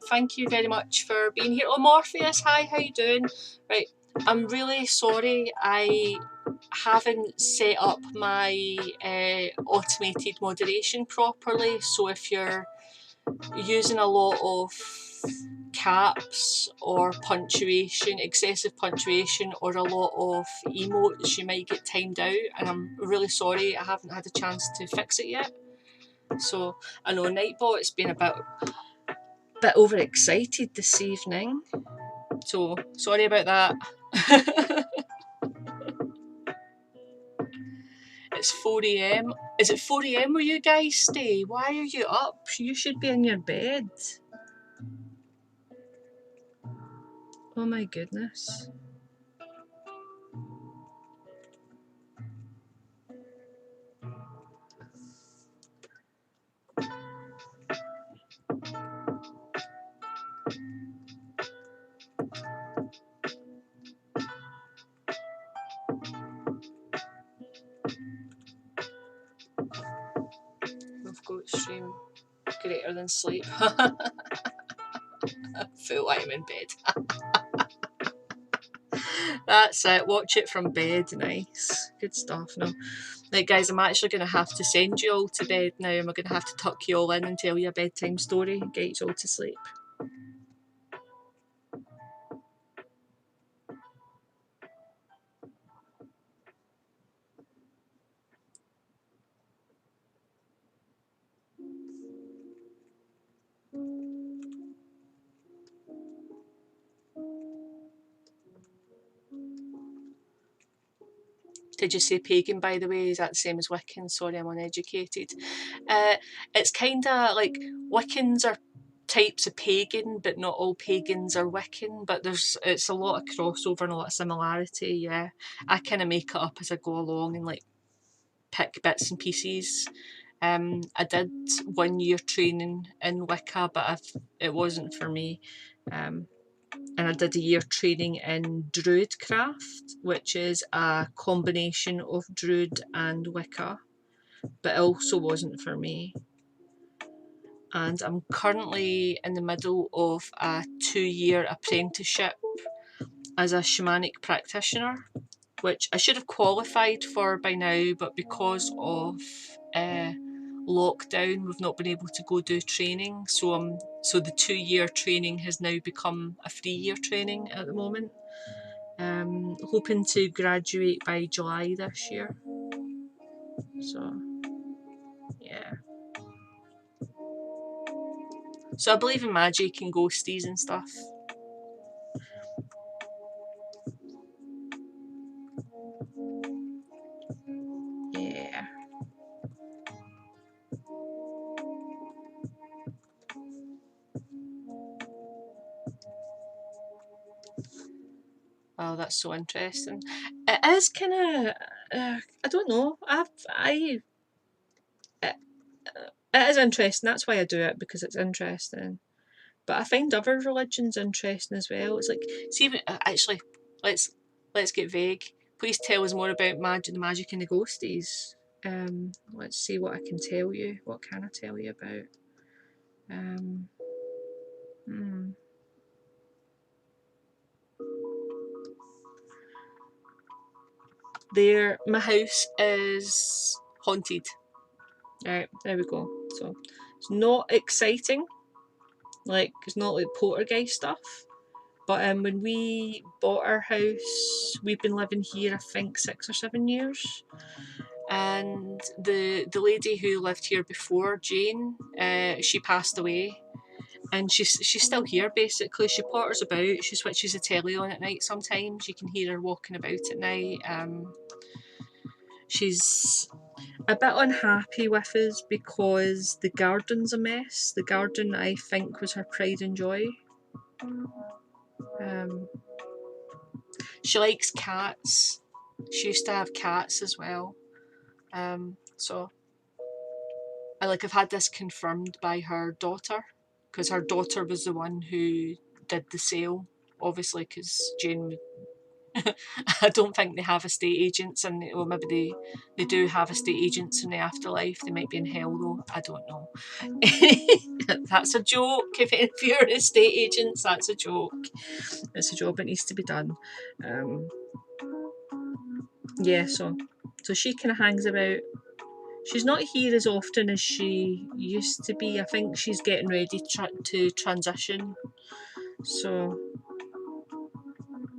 Thank you very much for being here. Oh, Morpheus, hi, how you doing? Right, I'm really sorry I haven't set up my automated moderation properly, so if you're using a lot of caps or punctuation, excessive punctuation, or a lot of emotes, you might get timed out, and I'm really sorry I haven't had a chance to fix it yet. So I know Nightbot's been a bit overexcited this evening, so sorry about that. It's 4 AM. Is it 4 AM where you guys stay? Why are you up? You should be in your bed. Oh my goodness. Wolfgoat stream greater than sleep. Full I'm in bed. That's it, watch it from bed, nice. Good stuff, no. Right guys, I'm actually going to have to send you all to bed now. I'm going to have to tuck you all in and tell you a bedtime story and get you all to sleep. Did you say pagan, by the way? Is that the same as Wiccan? Sorry, I'm uneducated. It's kind of like Wiccans are types of pagan, but not all pagans are Wiccan. But it's a lot of crossover and a lot of similarity. Yeah, I kind of make it up as I go along and like pick bits and pieces. I did 1 year training in Wicca, but it wasn't for me. And I did a year training in Druidcraft, which is a combination of Druid and Wicca, but it also wasn't for me. And I'm currently in the middle of a 2-year apprenticeship as a shamanic practitioner, which I should have qualified for by now, but because of lockdown we've not been able to go do training, so the 2-year training has now become a 3-year training at the moment. Hoping to graduate by July this year, so yeah. So I believe in magic and ghosties and stuff. Oh, that's so interesting. It is kind of, I don't know. It is interesting. That's why I do it, because it's interesting. But I find other religions interesting as well. It's like, see, actually, let's get vague. Please tell us more about the magic and the ghosties. Let's see what I can tell you. What can I tell you about? There, my house is haunted. Right, there we go. So it's not exciting. Like, it's not like poltergeist stuff. But when we bought our house, we've been living here, I think, 6 or 7 years. And the lady who lived here before, Jane, she passed away. And she's still here, basically. She potters about. She switches the telly on at night sometimes. You can hear her walking about at night. She's a bit unhappy with us because the garden's a mess. The garden, I think, was her pride and joy. She likes cats. She used to have cats as well. So I've had this confirmed by her daughter, because her daughter was the one who did the sale, obviously, because Jane would I don't think they have estate agents, and well, maybe they do have estate agents in the afterlife. They might be in hell though. I don't know. That's a joke. If you're estate agents, that's a joke. It's a job that needs to be done. Yeah, so she kind of hangs about. She's not here as often as she used to be. I think she's getting ready to transition. So,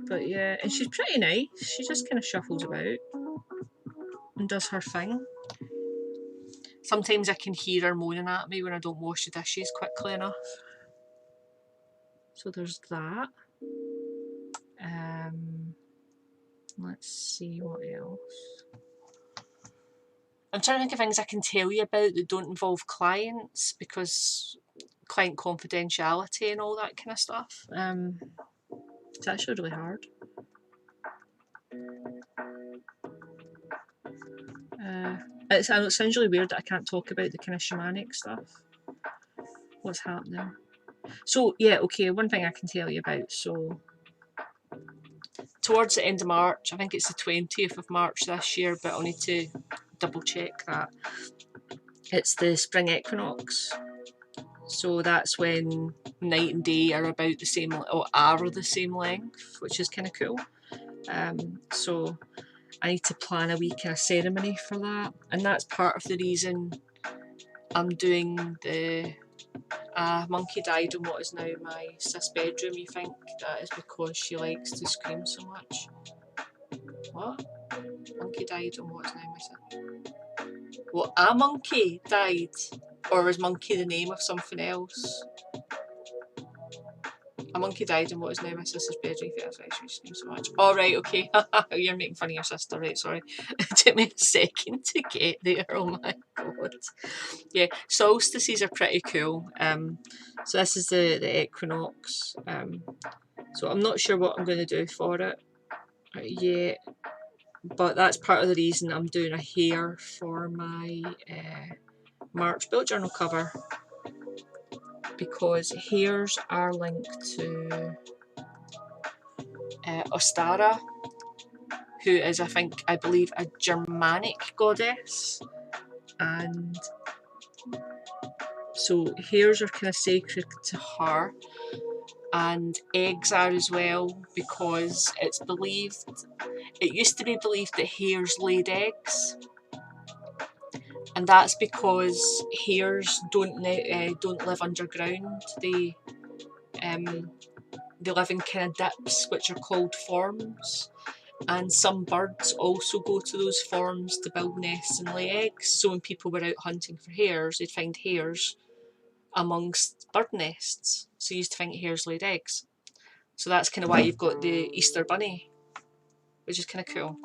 but yeah, and she's pretty nice. She just kind of shuffles about and does her thing. Sometimes I can hear her moaning at me when I don't wash the dishes quickly enough. So there's that. Let's see what else. I'm trying to think of things I can tell you about that don't involve clients, because client confidentiality and all that kind of stuff. It's actually really hard. It sounds really weird that I can't talk about the kind of shamanic stuff. What's happening? So yeah, okay, one thing I can tell you about. So towards the end of March, I think it's the 20th of March this year, but I'll need to double check that. It's the spring equinox. So that's when night and day are about the same, or are the same length, which is kind of cool. So I need to plan a wee kind of ceremony for that, and that's part of the reason I'm doing the monkey died in what is now my sis bedroom. You think that is because she likes to scream so much? What? Monkey died in what is now my sis? Well, a monkey died, or is monkey the name of something else? A monkey died in what is now my sister's bedroom. That's why she screams so much. Oh, right, okay. You're making fun of your sister, right? Sorry. It took me a second to get there. Oh my god. Yeah, solstices are pretty cool. So this is the equinox. So I'm not sure what I'm going to do for it yet, but that's part of the reason I'm doing a hair for my March bullet journal cover, because hairs are linked to Ostara, who is, I believe, a Germanic goddess, and so hairs are kind of sacred to her, and eggs are as well, because it used to be believed that hares laid eggs, and that's because hares don't live underground. They live in kind of dips, which are called forms, and some birds also go to those forms to build nests and lay eggs. So when people were out hunting for hares, they'd find hares amongst bird nests. So you used to think hares laid eggs. So that's kind of why you've got the Easter bunny, which is kind of cool.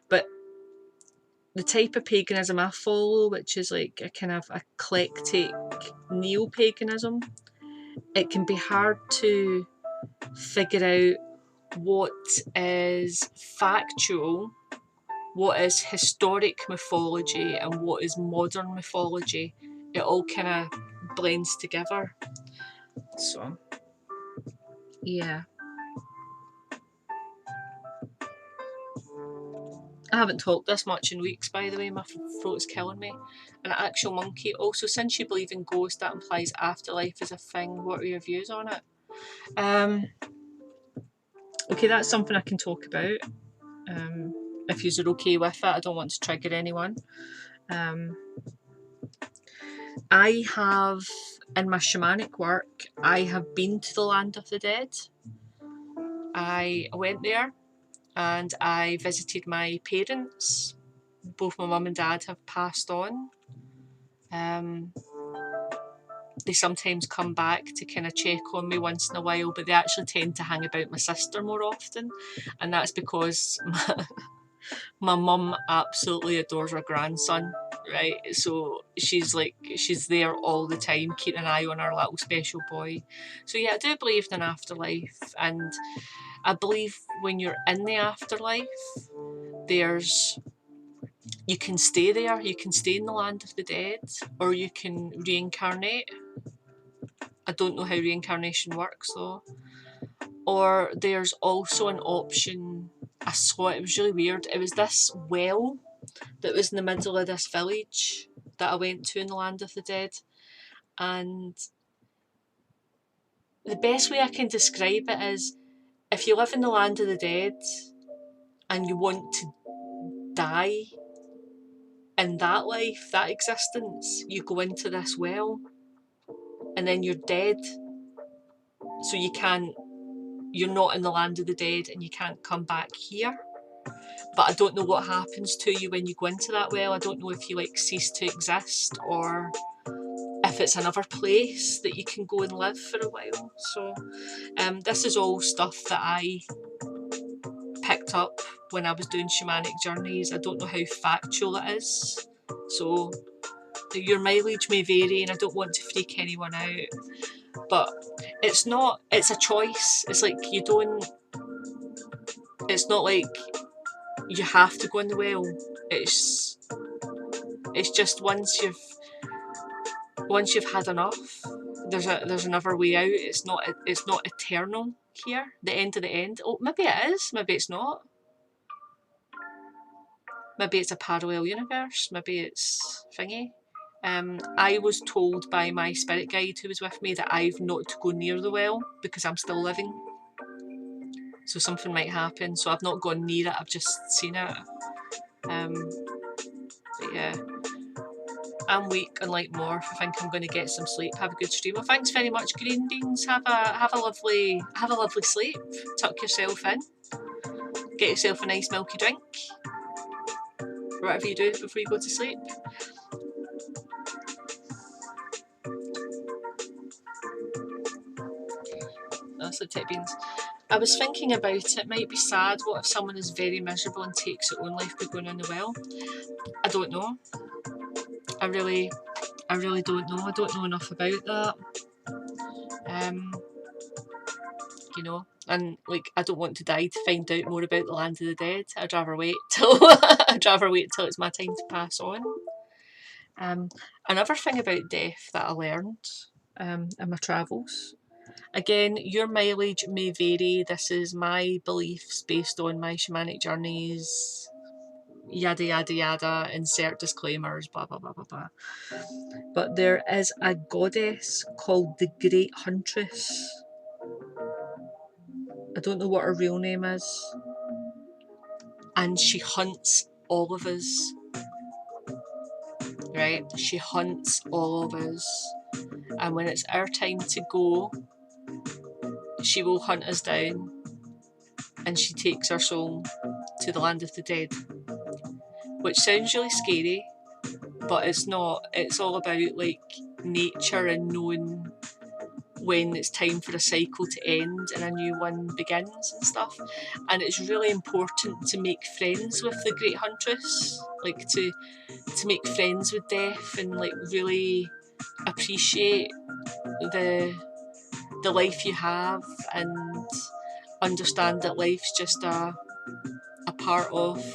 But the type of paganism I follow, which is like a kind of eclectic neo-paganism, it can be hard to figure out what is factual, what is historic mythology, and what is modern mythology. It all kind of blends together. So, yeah. I haven't talked this much in weeks, by the way. My throat's killing me. An actual monkey. Also, since you believe in ghosts, that implies afterlife is a thing. What are your views on it? Okay, that's something I can talk about. If you're okay with it, I don't want to trigger anyone. I have, in my shamanic work, I have been to the land of the dead. I went there and I visited my parents. Both my mum and dad have passed on. They sometimes come back to kind of check on me once in a while, but they actually tend to hang about my sister more often, and that's because my mum absolutely adores her grandson, right? So she's there all the time, keeping an eye on our little special boy. So yeah, I do believe in an afterlife, and I believe when you're in the afterlife, you can stay there, you can stay in the land of the dead, or you can reincarnate. I don't know how reincarnation works though. Or there's also an option, I saw it was really weird. It was this well that was in the middle of this village that I went to in the land of the dead. And the best way I can describe it is, if you live in the land of the dead and you want to die in that life, that existence, you go into this well and then you're dead. So you're not in the land of the dead and you can't come back here. But I don't know what happens to you when you go into that well. I don't know if you cease to exist, or if it's another place that you can go and live for a while. So this is all stuff that I picked up when I was doing shamanic journeys. I don't know how factual it is, so your mileage may vary, and I don't want to freak anyone out, but it's a choice. It's like it's not like you have to go in the well. It's just once you've had enough, there's another way out. It's not eternal here. The end of the end. Oh, maybe it is. Maybe it's not. Maybe it's a parallel universe. Maybe it's thingy. I was told by my spirit guide who was with me that I've not to go near the well because I'm still living. So something might happen. So I've not gone near it. I've just seen it. But yeah. I'm weak, unlike Morph. I think I'm going to get some sleep. Have a good stream. Well, thanks very much, Green Beans. Have a lovely sleep. Tuck yourself in. Get yourself a nice milky drink. Or whatever you do before you go to sleep. That's the tip beans. I was thinking about it. Might be sad. What if someone is very miserable and takes their own life by going in the well? I don't know. I really don't know. I don't know enough about that. You know, and I don't want to die to find out more about the land of the dead. I'd rather wait till it's my time to pass on. Another thing about death that I learned in my travels. Again, your mileage may vary. This is my beliefs based on my shamanic journeys. Yada yada yada. Insert disclaimers. Blah blah blah blah blah. But there is a goddess called the Great Huntress. I don't know what her real name is. And she hunts all of us. Right? She hunts all of us. And when it's our time to go, she will hunt us down. And she takes our soul to the land of the dead. Which sounds really scary, but it's not. It's all about nature and knowing when it's time for a cycle to end and a new one begins and stuff. And it's really important to make friends with the Great Huntress, to make friends with death and really appreciate the the life you have, and understand that life's just a part of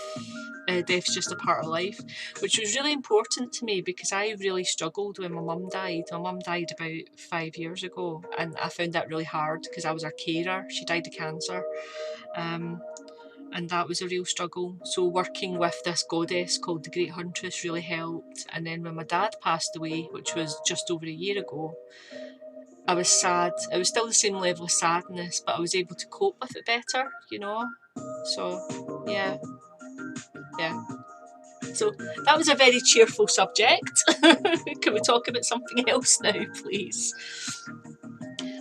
death's just a part of life, which was really important to me because I really struggled when my mum died. My mum died about 5 years ago, and I found that really hard because I was her carer. She died of cancer, and that was a real struggle. So working with this goddess called the Great Huntress really helped. And then when my dad passed away, which was just over a year ago, I was sad. It was still the same level of sadness, but I was able to cope with it better, you know? So, yeah. So that was a very cheerful subject. Can we talk about something else now, please?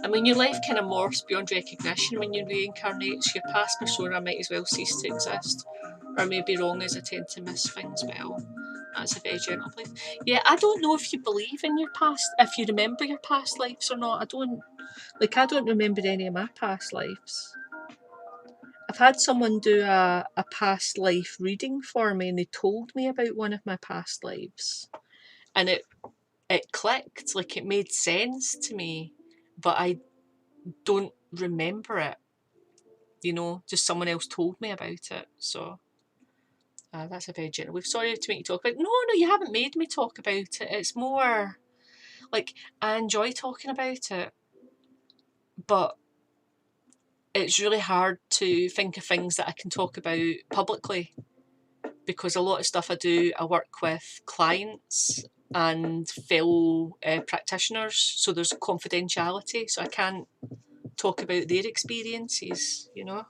I mean, your life kind of morphs beyond recognition when you reincarnate, so your past persona might as well cease to exist. Or I may be wrong, as I tend to miss things well. That's a very gentle place. Yeah, I don't know if you believe in your past, if you remember your past lives or not. I don't remember any of my past lives. I've had someone do a past life reading for me, and they told me about one of my past lives. And it clicked, like it made sense to me, but I don't remember it. You know, just someone else told me about it. So that's a very gentle way. Sorry to make you talk about it. No, you haven't made me talk about it. It's more like I enjoy talking about it, but it's really hard to think of things that I can talk about publicly, because a lot of stuff I do, I work with clients and fellow practitioners, so there's confidentiality, so I can't talk about their experiences, you know.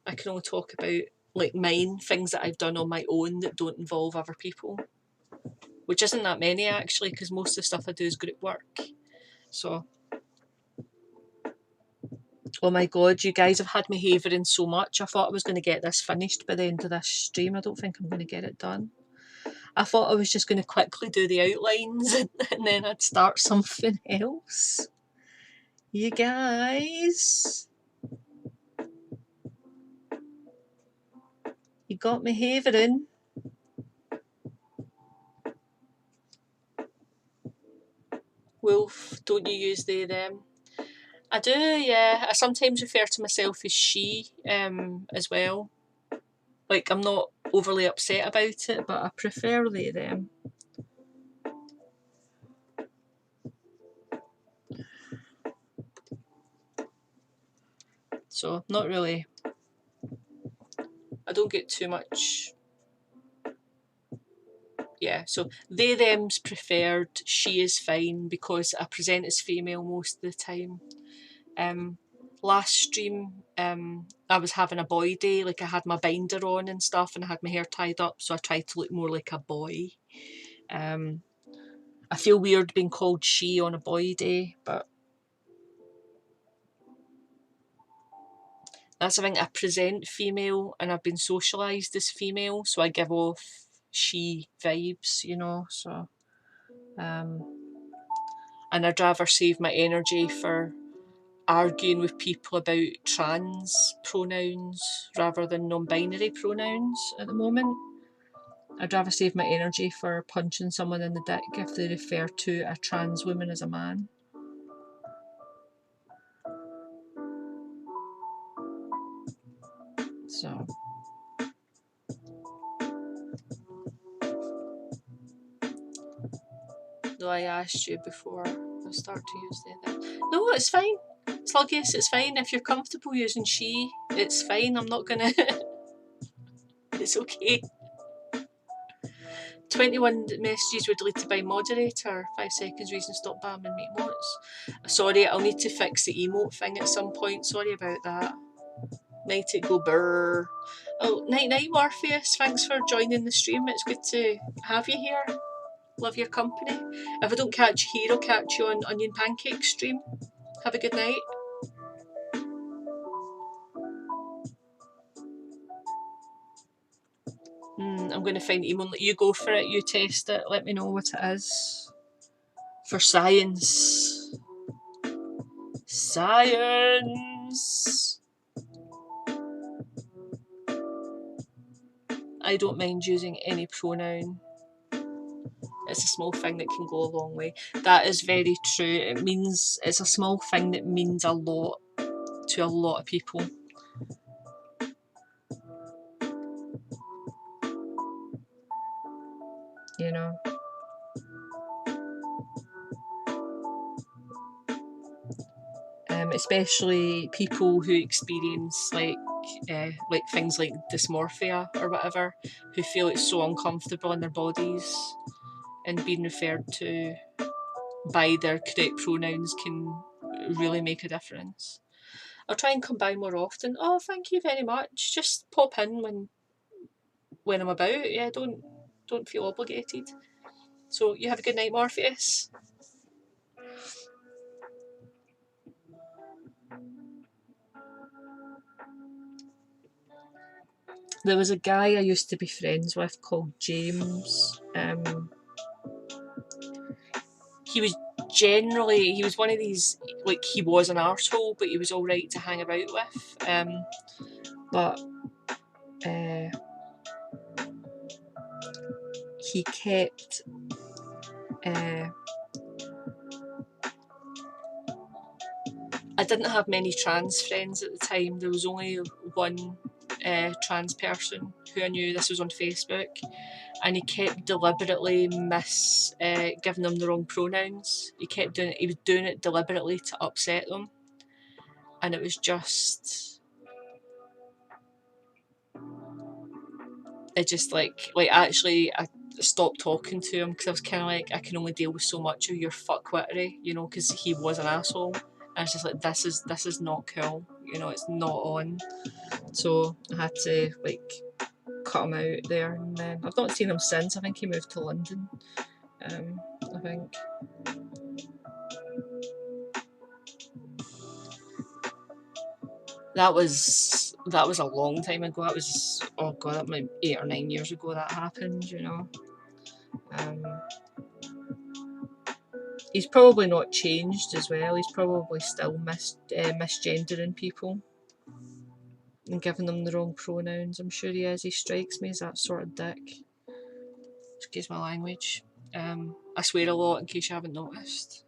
I can only talk about like mine, things that I've done on my own that don't involve other people, which isn't that many actually, because most of the stuff I do is group work. So, oh my god, you guys have had me havering so much. I thought I was going to get this finished by the end of this stream. I don't think I'm going to get it done. I thought I was just going to quickly do the outlines and then I'd start something else. You guys, you got me havering. Wolf, don't you use they, them? I do, yeah. I sometimes refer to myself as she as well. Like, I'm not overly upset about it, but I prefer they, them. So, not really. I don't get too much. Yeah, so they, them's preferred. She is fine because I present as female most of the time. Last stream, I was having a boy day, like I had my binder on and stuff and I had my hair tied up, so I tried to look more like a boy. I feel weird being called she on a boy day, but that's the thing, I present female and I've been socialised as female, so I give off she vibes, you know, so and I'd rather save my energy for arguing with people about trans pronouns rather than non-binary pronouns at the moment. I'd rather save my energy for punching someone in the dick if they refer to a trans woman as a man. So, though I asked you before I start to use the. No, it's fine. Sluggies, it's fine. If you're comfortable using she, it's fine. I'm not gonna. It's okay. 21 messages were deleted by moderator. 5 seconds reason stop bamming me emotes. Sorry, I'll need to fix the emote thing at some point. Sorry about that. Night it go brrr. Oh, night night Morpheus. Thanks for joining the stream. It's good to have you here. Love your company. If I don't catch you here, I'll catch you on Onion Pancake stream. Have a good night. I'm going to find Emon. You go for it. You test it. Let me know what it is. For science. Science. I don't mind using any pronoun. It's a small thing that can go a long way. That is very true. It means, it's a small thing that means a lot to a lot of people. You know? Especially people who experience like things like dysmorphia or whatever, who feel it's so uncomfortable in their bodies, and being referred to by their correct pronouns can really make a difference. I'll try and come by more often. Oh, thank you very much. Just pop in when I'm about. Yeah, don't feel obligated. So you have a good night, Morpheus. There was a guy I used to be friends with called James. He was he was one of these, like, he was an arsehole, but he was alright to hang about with. But he kept I didn't have many trans friends at the time. There was only one trans person who I knew. This was on Facebook, and he kept deliberately giving them the wrong pronouns. He was doing it deliberately to upset them, and it was just, actually I stopped talking to him because I was kind of like, I can only deal with so much of your fuckwittery, you know, because he was an asshole. And I was just like, this is not cool, you know, it's not on. So I had to cut him out there, and then I've not seen him since. I think he moved to London. I think. That was a long time ago. That was, oh god, that might 8 or 9 years ago that happened, you know. He's probably not changed as well. He's probably still misgendering people and giving them the wrong pronouns. I'm sure he is. He strikes me as that sort of dick. Excuse my language. I swear a lot in case you haven't noticed.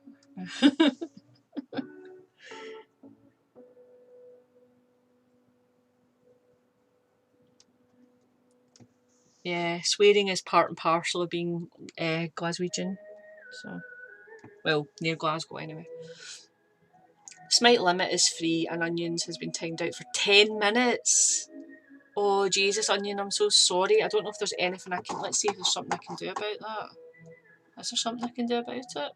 Yeah, swearing is part and parcel of being Glaswegian. So, well, near Glasgow anyway. Smite limit is free and Onions has been timed out for 10 minutes. Oh, Jesus, Onion, I'm so sorry. I don't know if there's anything I can... Let's see if there's something I can do about that. Is there something I can do about it?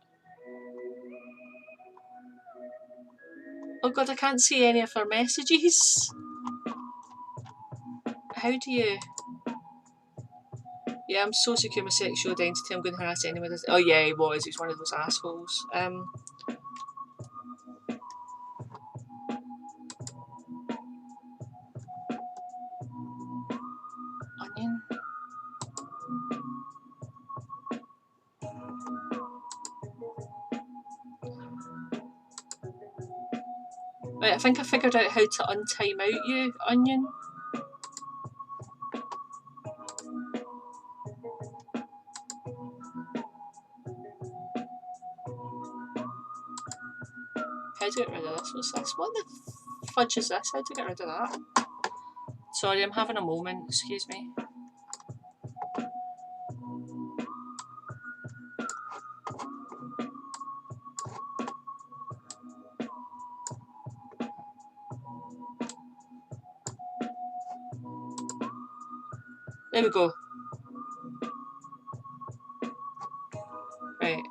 Oh god, I can't see any of our messages. How do you... Yeah, I'm so secure in my sexual identity, I'm going to harass anyone. Oh yeah, he was. He's one of those assholes. Onion. Right, I think I figured out how to untime out you, Onion. How to get rid of this? What's this? What the fudge is this? How to get rid of that? Sorry, I'm having a moment. Excuse me. There we go. Right.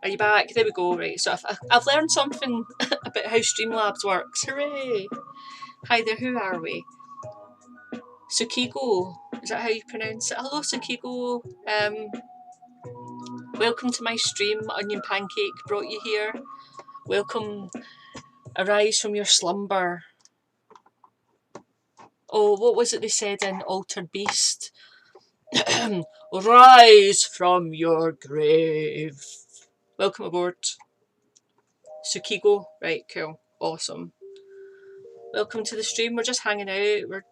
Are you back? There we go. Right. So I've learned something about how Streamlabs works. Hooray! Hi there. Who are we? Tsukiko. Is that how you pronounce it? Hello, Tsukiko. Welcome to my stream. Onion Pancake brought you here. Welcome. Arise from your slumber. Oh, what was it they said in Altered Beast? Rise from your grave. Welcome aboard. Tsukiko. Right, cool. Awesome. Welcome to the stream. We're just hanging out.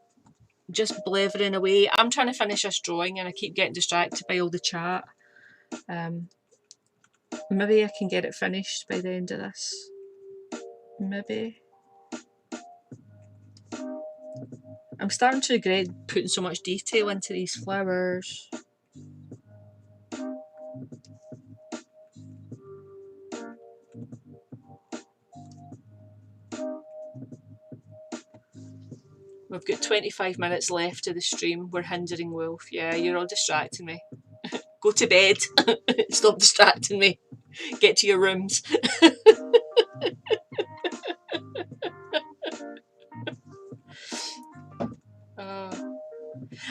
just blethering away. I'm trying to finish this drawing and I keep getting distracted by all the chat. Maybe I can get it finished by the end of this. Maybe. I'm starting to regret putting so much detail into these flowers. We've got 25 minutes left of the stream. We're hindering Wolf. Yeah, you're all distracting me. Go to bed. Stop distracting me. Get to your rooms.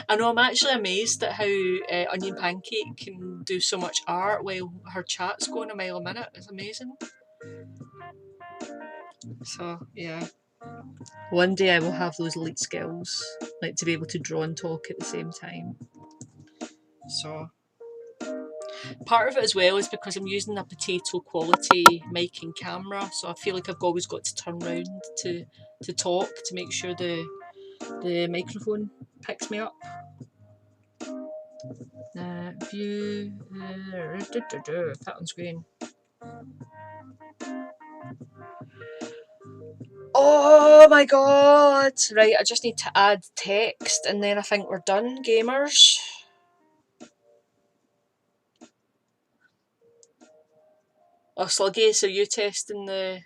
I know, I'm actually amazed at how Onion Pancake can do so much art while her chat's going a mile a minute. It's amazing. So, yeah. One day I will have those elite skills, like to be able to draw and talk at the same time. So, part of it as well is because I'm using a potato quality mic and camera, so I feel like I've always got to turn around to talk to make sure the microphone picks me up. View, that on screen. Oh my god! Right, I just need to add text and then I think we're done, gamers. Oh, Sluggy, so you testing the...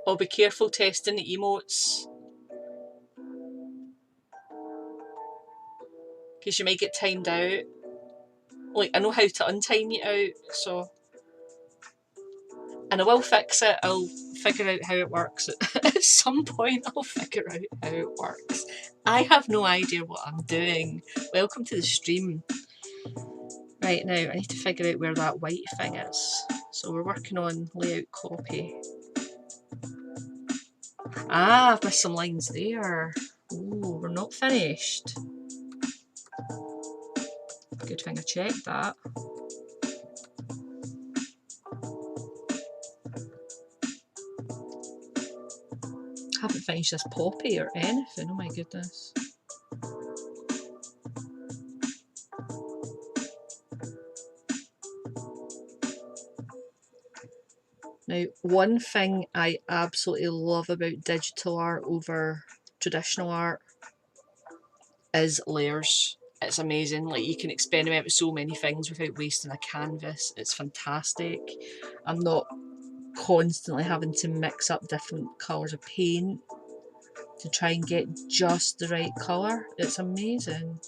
Oh, be careful testing the emotes. Because you might get timed out. Like, I know how to untime you out, so... And I will fix it. I'll figure out how it works. At some point, I'll figure out how it works. I have no idea what I'm doing. Welcome to the stream. Right, now, I need to figure out where that white thing is. So we're working on layout copy. Ah, I've missed some lines there. Oh, we're not finished. Good thing I checked that. Haven't finished this poppy or anything, oh my goodness. Now, one thing I absolutely love about digital art over traditional art is layers. It's amazing, like you can experiment with so many things without wasting a canvas. It's fantastic. I'm not constantly having to mix up different colours of paint to try and get just the right colour. It's amazing.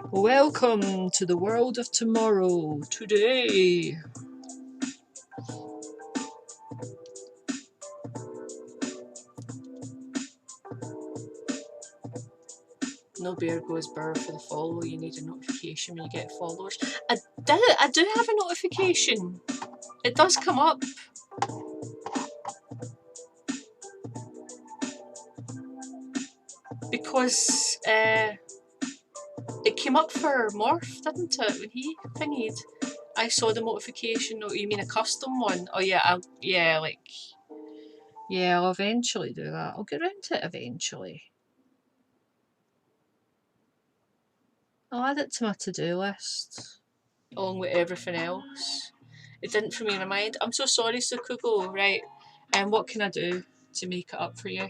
Welcome to the world of tomorrow, today. No bear goes burr for the follow. You need a notification when you get followers. I do have a notification. It does come up. Because it came up for Morph, didn't it? When he thingied. I saw the notification. Oh, you mean a custom one? Oh yeah, I'll eventually do that. I'll get around to it eventually. I'll add it to my to-do list. Along with everything else. It didn't for me in my mind. I'm so sorry, Sukugo. Right. And what can I do to make it up for you?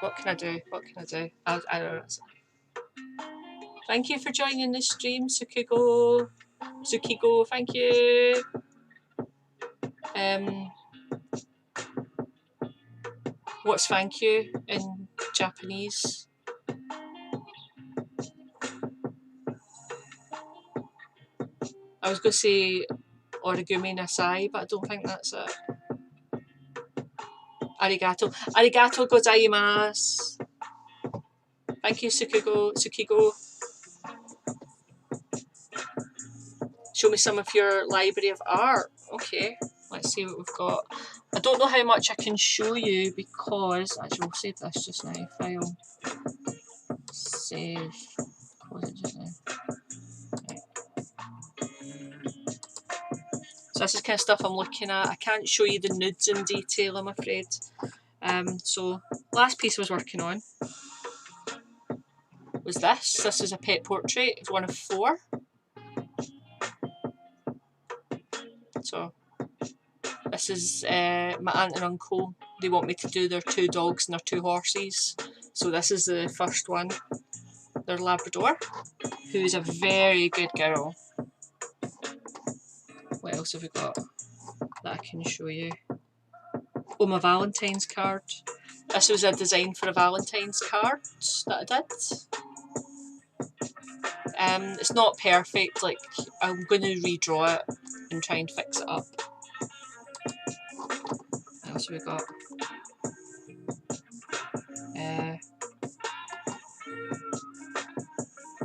What can I do? What can I do? I don't know. Thank you for joining the stream, Sukigo. Sukigo, thank you. What's thank you in Japanese? I was going to say origami nasai, but I don't think that's it. Arigato. Arigato gozaimasu. Thank you, Sukigo. Show me some of your library of art. Okay, let's see what we've got. I don't know how much I can show you because... Actually, we'll save this just now. File. Save. Close it just now. this is kind of stuff I'm looking at. I can't show you the nudes in detail, I'm afraid. So last piece I was working on was this. This is a pet portrait. It's one of 4. So this is my aunt and uncle. They want me to do their 2 dogs and their 2 horses. So this is the first one. Their Labrador, who is a very good girl. What else have we got that I can show you? Oh, my Valentine's card. This was a design for a Valentine's card that I did. It's not perfect, like I'm going to redraw it and try and fix it up. What else have we got?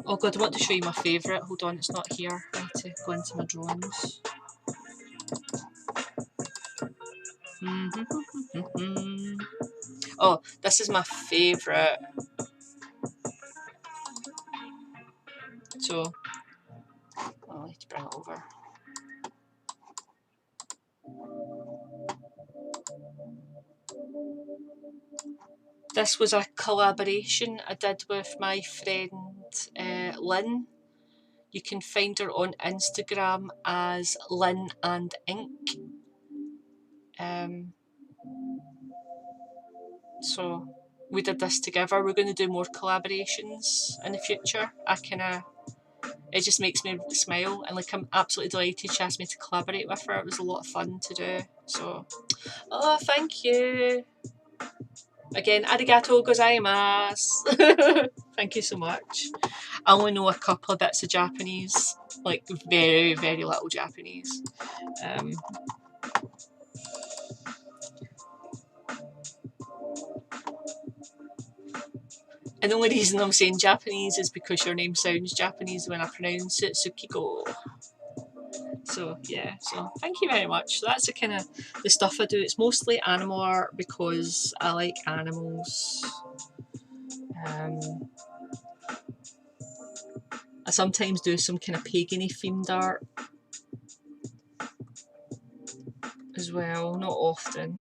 Oh god, I want to show you my favourite. Hold on, it's not here. I need to go into my drawings. Oh, this is my favourite. So, I'll need to bring it over. This was a collaboration I did with my friend Lynn. You can find her on Instagram as Lynn and Ink. So we did this together. We're going to do more collaborations in the future. It just makes me smile, and like I'm absolutely delighted she asked me to collaborate with her. It was a lot of fun to do. So, oh, thank you. Again, arigato gozaimasu. Thank you so much. I only know a couple of bits of Japanese, like very, very little Japanese. And the only reason I'm saying Japanese is because your name sounds Japanese when I pronounce it, Tsukiko. So yeah, so thank you very much. So that's the kind of the stuff I do. It's mostly animal art because I like animals. I sometimes do some kind of pagan-y themed art as well, not often.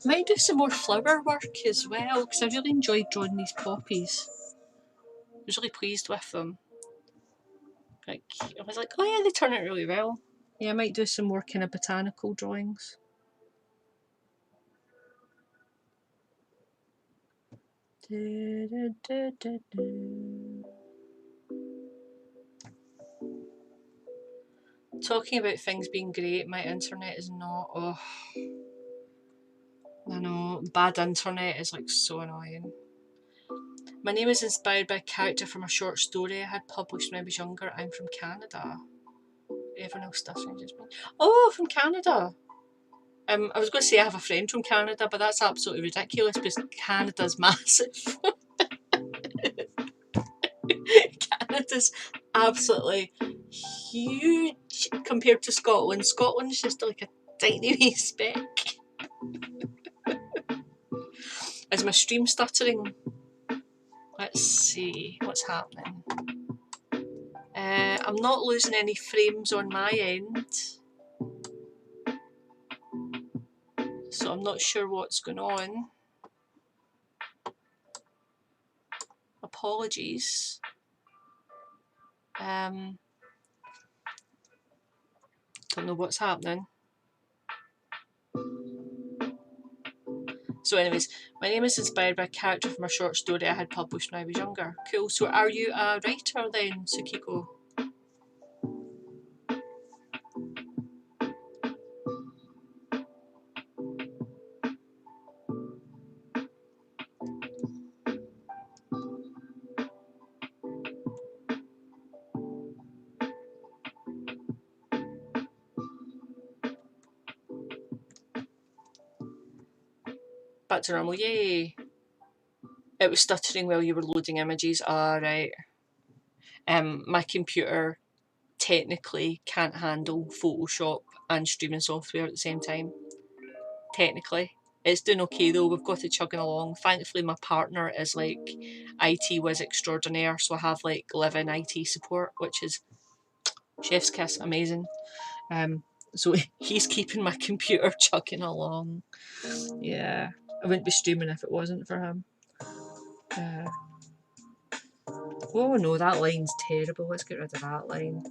I might do some more flower work as well because I really enjoyed drawing these poppies. I was really pleased with them. Like I was like, oh yeah, they turn out really well. Yeah, I might do some more kind of botanical drawings. Talking about things being great, my internet is not. Oh, I know, bad internet is like so annoying. My name is inspired by a character from a short story I had published when I was younger. I'm from Canada. Everyone else does just me. Oh, from Canada. I was going to say I have a friend from Canada, but that's absolutely ridiculous because Canada's massive. Canada's absolutely huge compared to Scotland. Scotland's just like a tiny wee speck. Is my stream stuttering? Let's see what's happening. I'm not losing any frames on my end, so I'm not sure what's going on. Apologies. Don't know what's happening. So anyways, my name is inspired by a character from a short story I had published when I was younger. Cool. So are you a writer then, Tsukiko? Back to normal, yay! It was stuttering while you were loading images. Right. My computer technically can't handle Photoshop and streaming software at the same time. Technically. It's doing okay though, we've got it chugging along. Thankfully my partner is like IT whiz extraordinaire, so I have like live-in IT support, which is chef's kiss, amazing. So he's keeping my computer chugging along. Yeah, I wouldn't be streaming if it wasn't for him. Oh no, that line's terrible. Let's get rid of that line.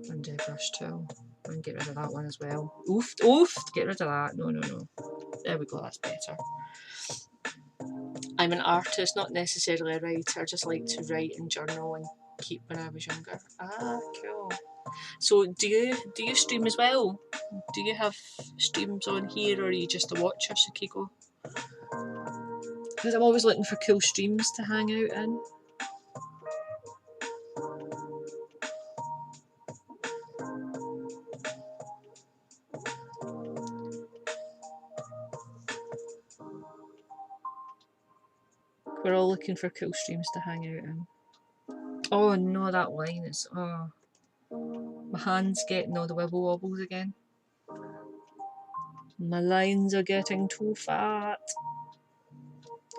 Undo brush tool. And get rid of that one as well. Oof, oof, get rid of that. No, no, no. There we go, that's better. I'm an artist, not necessarily a writer. I just like to write and journal and keep when I was younger. Ah, cool. So do you stream as well? Do you have streams on here, or are you just a watcher, Tsukiko? Because I'm always looking for cool streams to hang out in. We're all looking for cool streams to hang out in. Oh no, that line is... oh. My hand's getting all the wibble wobbles again. My lines are getting too fat.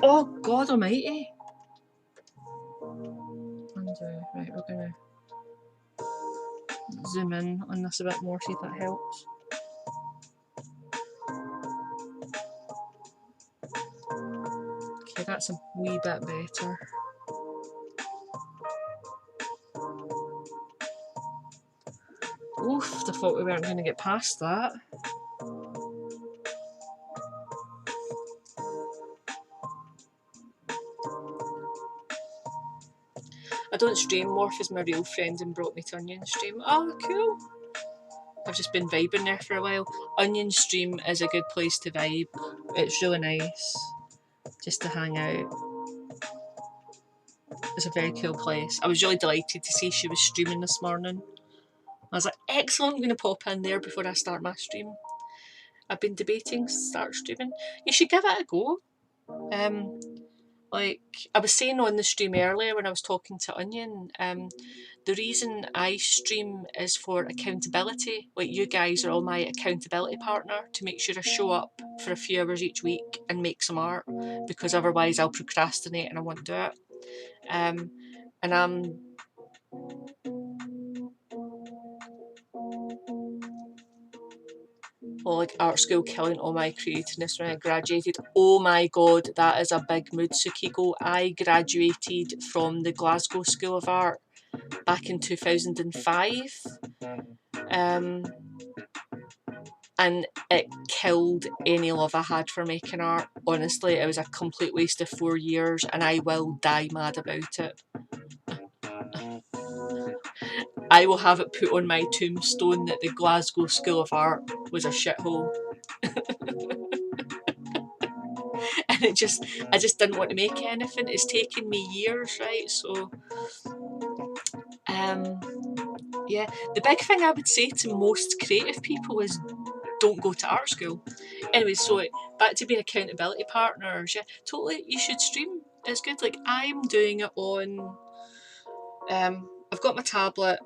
Oh God almighty. Undo. Right, we're gonna zoom in on this a bit more, see if that helps. Okay, that's a wee bit better. Oof, I thought we weren't going to get past that. I don't stream. Morph is my real friend and brought me to Onion stream. Oh, cool. I've just been vibing there for a while. Onion stream is a good place to vibe. It's really nice just to hang out. It's a very cool place. I was really delighted to see she was streaming this morning. I was like, excellent, I'm going to pop in there before I start my stream. I've been debating start streaming. You should give it a go. Like I was saying on the stream earlier when I was talking to Onion, the reason I stream is for accountability. Like you guys are all my accountability partner to make sure I show up for a few hours each week and make some art, because otherwise I'll procrastinate and I won't do it. And I'm like art school killing all my creativeness when I graduated. Oh my god, that is a big mood, Tsukiko. I graduated from the Glasgow School of Art back in 2005. And it killed any love I had for making art. Honestly, it was a complete waste of 4 years and I will die mad about it. I will have it put on my tombstone that the Glasgow School of Art was a shithole. And I just didn't want to make anything. It's taken me years, right? So, yeah. The big thing I would say to most creative people is don't go to art school. Anyway, so back to being accountability partners. Yeah, totally. You should stream. It's good. Like I'm doing it on. I've got my tablet.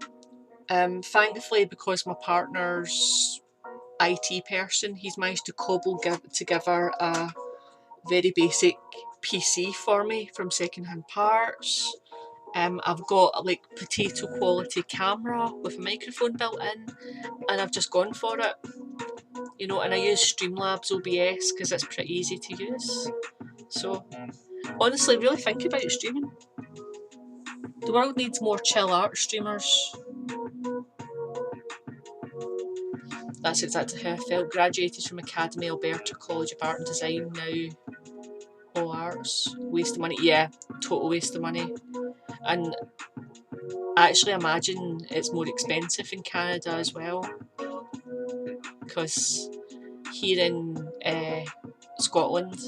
Thankfully, because my partner's IT person, he's managed to cobble together a very basic PC for me from secondhand parts. I've got like potato quality camera with a microphone built in, and I've just gone for it. You know, and I use Streamlabs OBS because it's pretty easy to use. So honestly, really think about streaming. The world needs more chill art streamers. that's exactly how I felt. Graduated from Academy Alberta College of Art and Design, now all arts. Waste of money. Yeah, total waste of money. And I actually imagine it's more expensive in Canada as well, because here in Scotland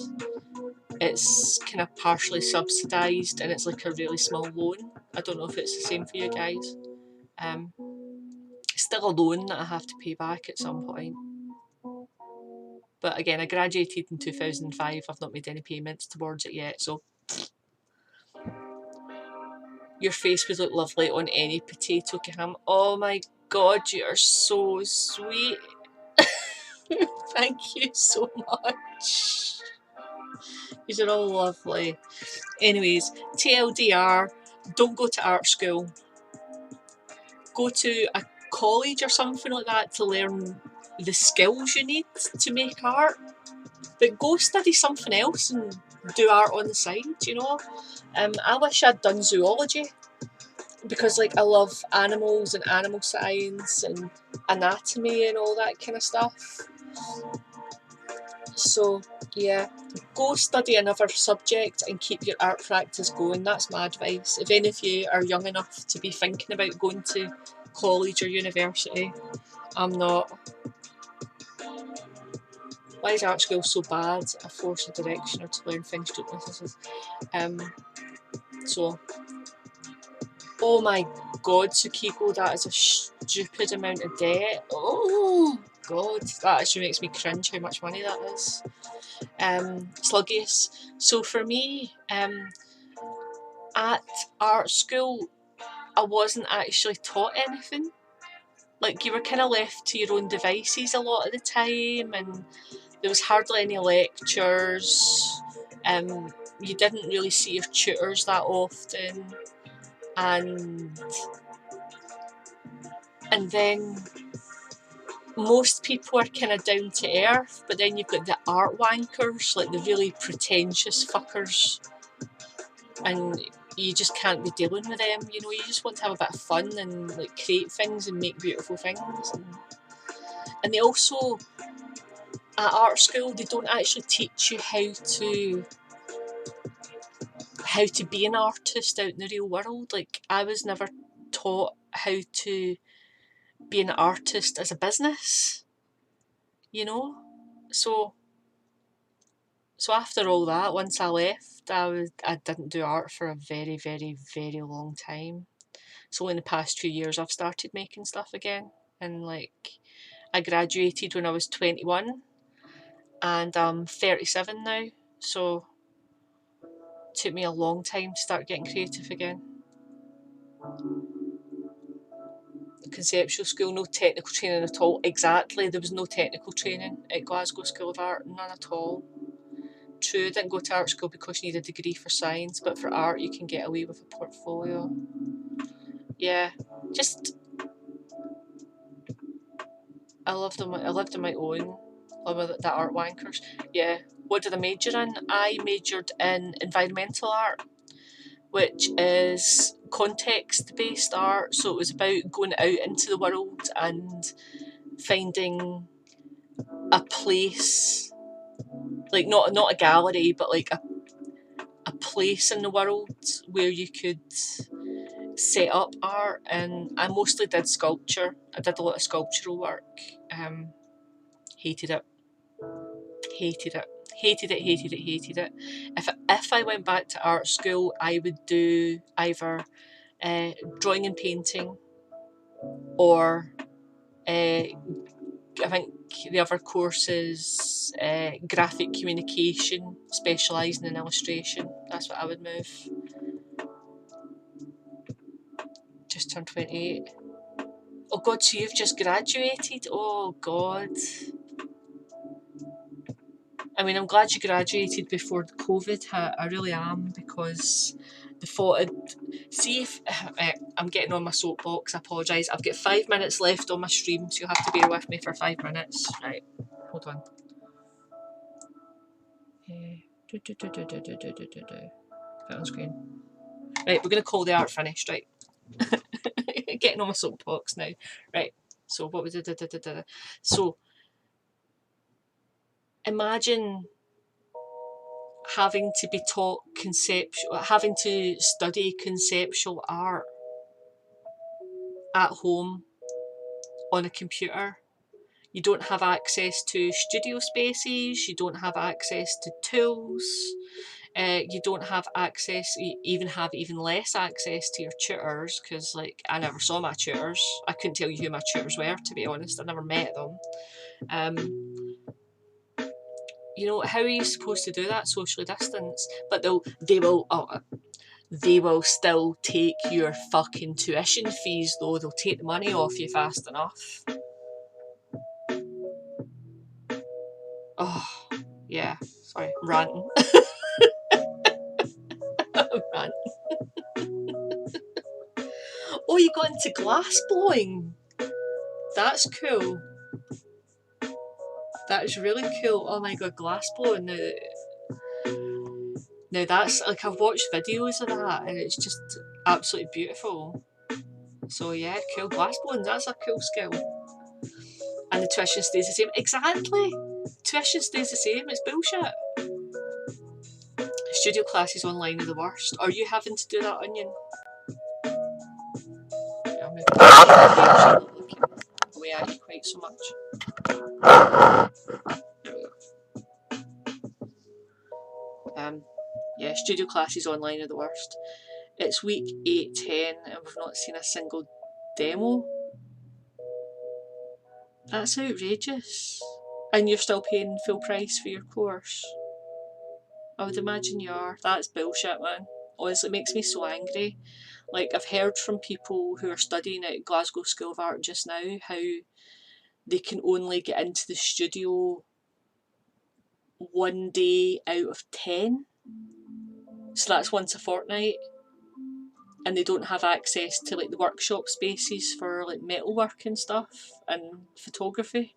it's kind of partially subsidised and it's like a really small loan. I don't know if it's the same for you guys. It's still a loan that I have to pay back at some point. But again, I graduated in 2005. I've not made any payments towards it yet, so your face would look lovely on any potato cam. Oh my god, you are so sweet. Thank you so much. These are all lovely. Anyways, TLDR, don't go to art school. Go to a college or something like that to learn the skills you need to make art. But go study something else and do art on the side, you know? I wish I'd done zoology, because like I love animals and animal science and anatomy and all that kind of stuff. So yeah, go study another subject and keep your art practice going. That's my advice. If any of you are young enough to be thinking about going to college or university, I'm not. Why is art school so bad? A force of direction or to learn things you don't know. So, oh my god, Tsukiko, that is a stupid amount of debt. Oh god, that actually makes me cringe how much money that is. Sluggish. So for me, at art school, I wasn't actually taught anything. Like, you were kind of left to your own devices a lot of the time, and there was hardly any lectures. You didn't really see your tutors that often, and then most people are kind of down to earth, but then you've got the art wankers, like the really pretentious fuckers, and you just can't be dealing with them, you know. You just want to have a bit of fun and like create things and make beautiful things. And they also, at art school, they don't actually teach you how to be an artist out in the real world. Like, I was never taught how to be an artist as a business, you know. So after all that, once I left, I didn't do art for a very, very, very long time. So in the past 2 years I've started making stuff again, and like, I graduated when I was 21 and I'm 37 now, so it took me a long time to start getting creative again. Conceptual school, no technical training at all. Exactly, there was no technical training at Glasgow School of Art, none at all. True, I didn't go to art school because you need a degree for science, but for art you can get away with a portfolio. Yeah, just I lived on my own. The art wankers. Yeah. What did I major in? I majored in environmental art, which is context-based art. So it was about going out into the world and finding a place, like not a gallery, but like a place in the world where you could set up art. And I mostly did sculpture. I did a lot of sculptural work. Hated it. Hated it. Hated it, hated it, hated it. If I went back to art school, I would do either drawing and painting, or I think the other course is graphic communication, specialising in illustration. That's what I would move. Just turned 28. Oh god, so you've just graduated? Oh god. I mean, I'm glad you graduated before the COVID hit. I really am, because the thought of, see if, I'm getting on my soapbox, I apologise. I've got 5 minutes left on my stream, so you'll have to bear with me for 5 minutes. Right, hold on. Put on screen. Right, we're going to call the art finished, right? Getting on my soapbox now. Right. So what was it? So imagine having to be taught having to study conceptual art at home on a computer. You don't have access to studio spaces, you don't have access to tools, you don't have access, you even less access to your tutors, because like I never saw my tutors. I couldn't tell you who my tutors were, to be honest. I never met them. You know, how are you supposed to do that socially distance? But they will still take your fucking tuition fees though. They'll take the money off you fast enough. Oh, yeah. Sorry, I'm ranting. I'm ranting. Oh, you got into glass blowing. That's cool. That is really cool. Oh my god, glass blowing. Now that's like, I've watched videos of that and it's just absolutely beautiful. So yeah, cool. Glass blowing, that's a cool skill. And the tuition stays the same. Exactly. Tuition stays the same. It's bullshit. Studio classes online are the worst. Are you having to do that, Onion? I'm not looking away at you quite so much. There we go. Yeah, studio classes online are the worst. It's week 8-10 and we've not seen a single demo. That's outrageous. And you're still paying full price for your course. I would imagine you are. That's bullshit, man. Honestly, it makes me so angry. Like, I've heard from people who are studying at Glasgow School of Art just now how they can only get into the studio 1 day out of 10. So that's once a fortnight. And they don't have access to like the workshop spaces for like metalwork and stuff and photography.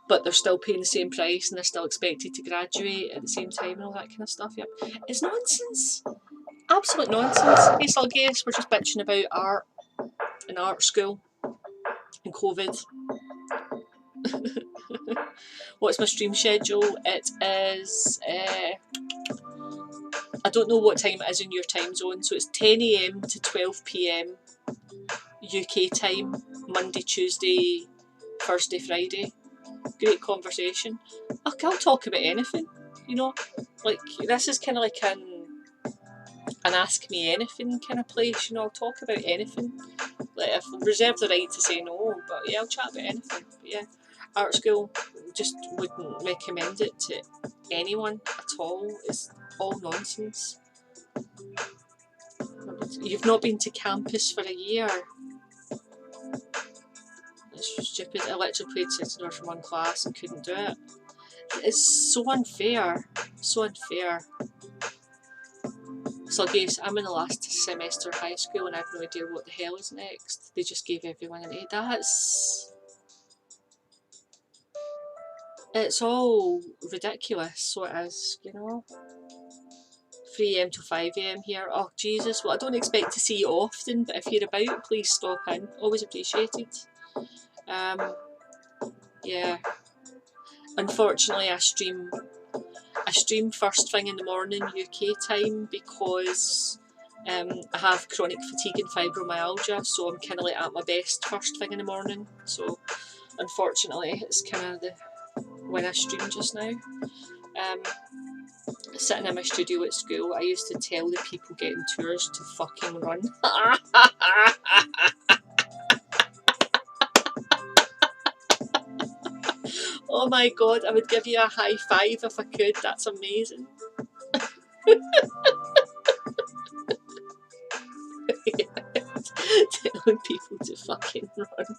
But they're still paying the same price and they're still expected to graduate at the same time and all that kind of stuff. Yep. It's nonsense. Absolute nonsense. Hey Sluggies, we're just bitching about art and art school and COVID. What's my stream schedule? It is, I don't know what time it is in your time zone, so it's 10 AM to 12 PM UK time, Monday, Tuesday, Thursday, Friday. Great conversation. I'll talk about anything, you know, like this is kind of like an ask me anything kind of place, you know. I'll talk about anything. Like, I've reserved the right to say no, but yeah, I'll chat about anything. But yeah, art school, just wouldn't recommend it to anyone at all. It's all nonsense. You've not been to campus for a year. It's stupid. I literally played Citizen from one class and couldn't do it. It's so unfair. So unfair. So I'm in the last semester of high school and I have no idea what the hell is next. They just gave everyone an A. It's all ridiculous, so it is, you know. 3 AM to 5 AM here. Oh Jesus, well I don't expect to see you often, but if you're about, please stop in. Always appreciated. Yeah. Unfortunately I stream first thing in the morning UK time because I have chronic fatigue and fibromyalgia, so I'm kind of like at my best first thing in the morning. So unfortunately it's kind of when I stream just now. Sitting in my studio at school, I used to tell the people getting tours to fucking run. Oh my god, I would give you a high five if I could. That's amazing. Telling people to fucking run.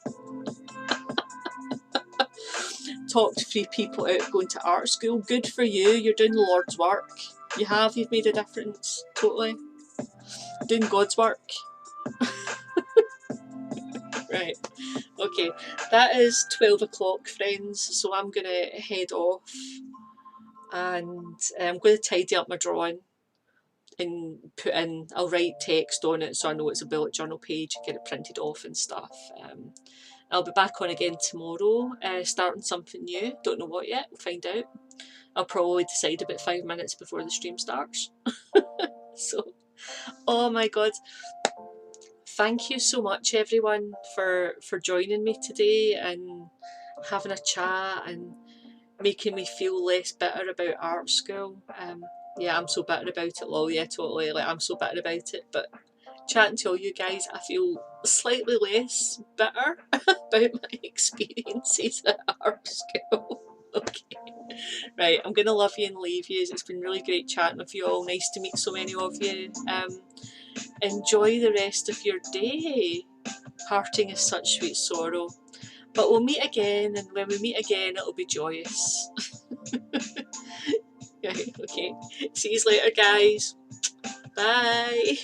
Talked 3 people out going to art school. Good for you. You're doing the Lord's work. You've made a difference. Totally. Doing God's work. Right. Okay. That is 12 o'clock, friends. So I'm going to head off. And I'm going to tidy up my drawing and I'll write text on it so I know it's a bullet journal page and get it printed off and stuff. I'll be back on again tomorrow, starting something new. Don't know what yet, we'll find out. I'll probably decide about 5 minutes before the stream starts. So, oh my god. Thank you so much everyone for joining me today and having a chat and making me feel less bitter about art school. Yeah, I'm so bitter about it, lol, yeah, totally, like, I'm so bitter about it, but chatting to all you guys, I feel slightly less bitter about my experiences at art school. Okay, right, I'm gonna love you and leave you. It's been really great chatting with you all, nice to meet so many of you. Enjoy the rest of your day. Parting is such sweet sorrow. But we'll meet again, and when we meet again, it'll be joyous. Right, okay. See you later, guys. Bye.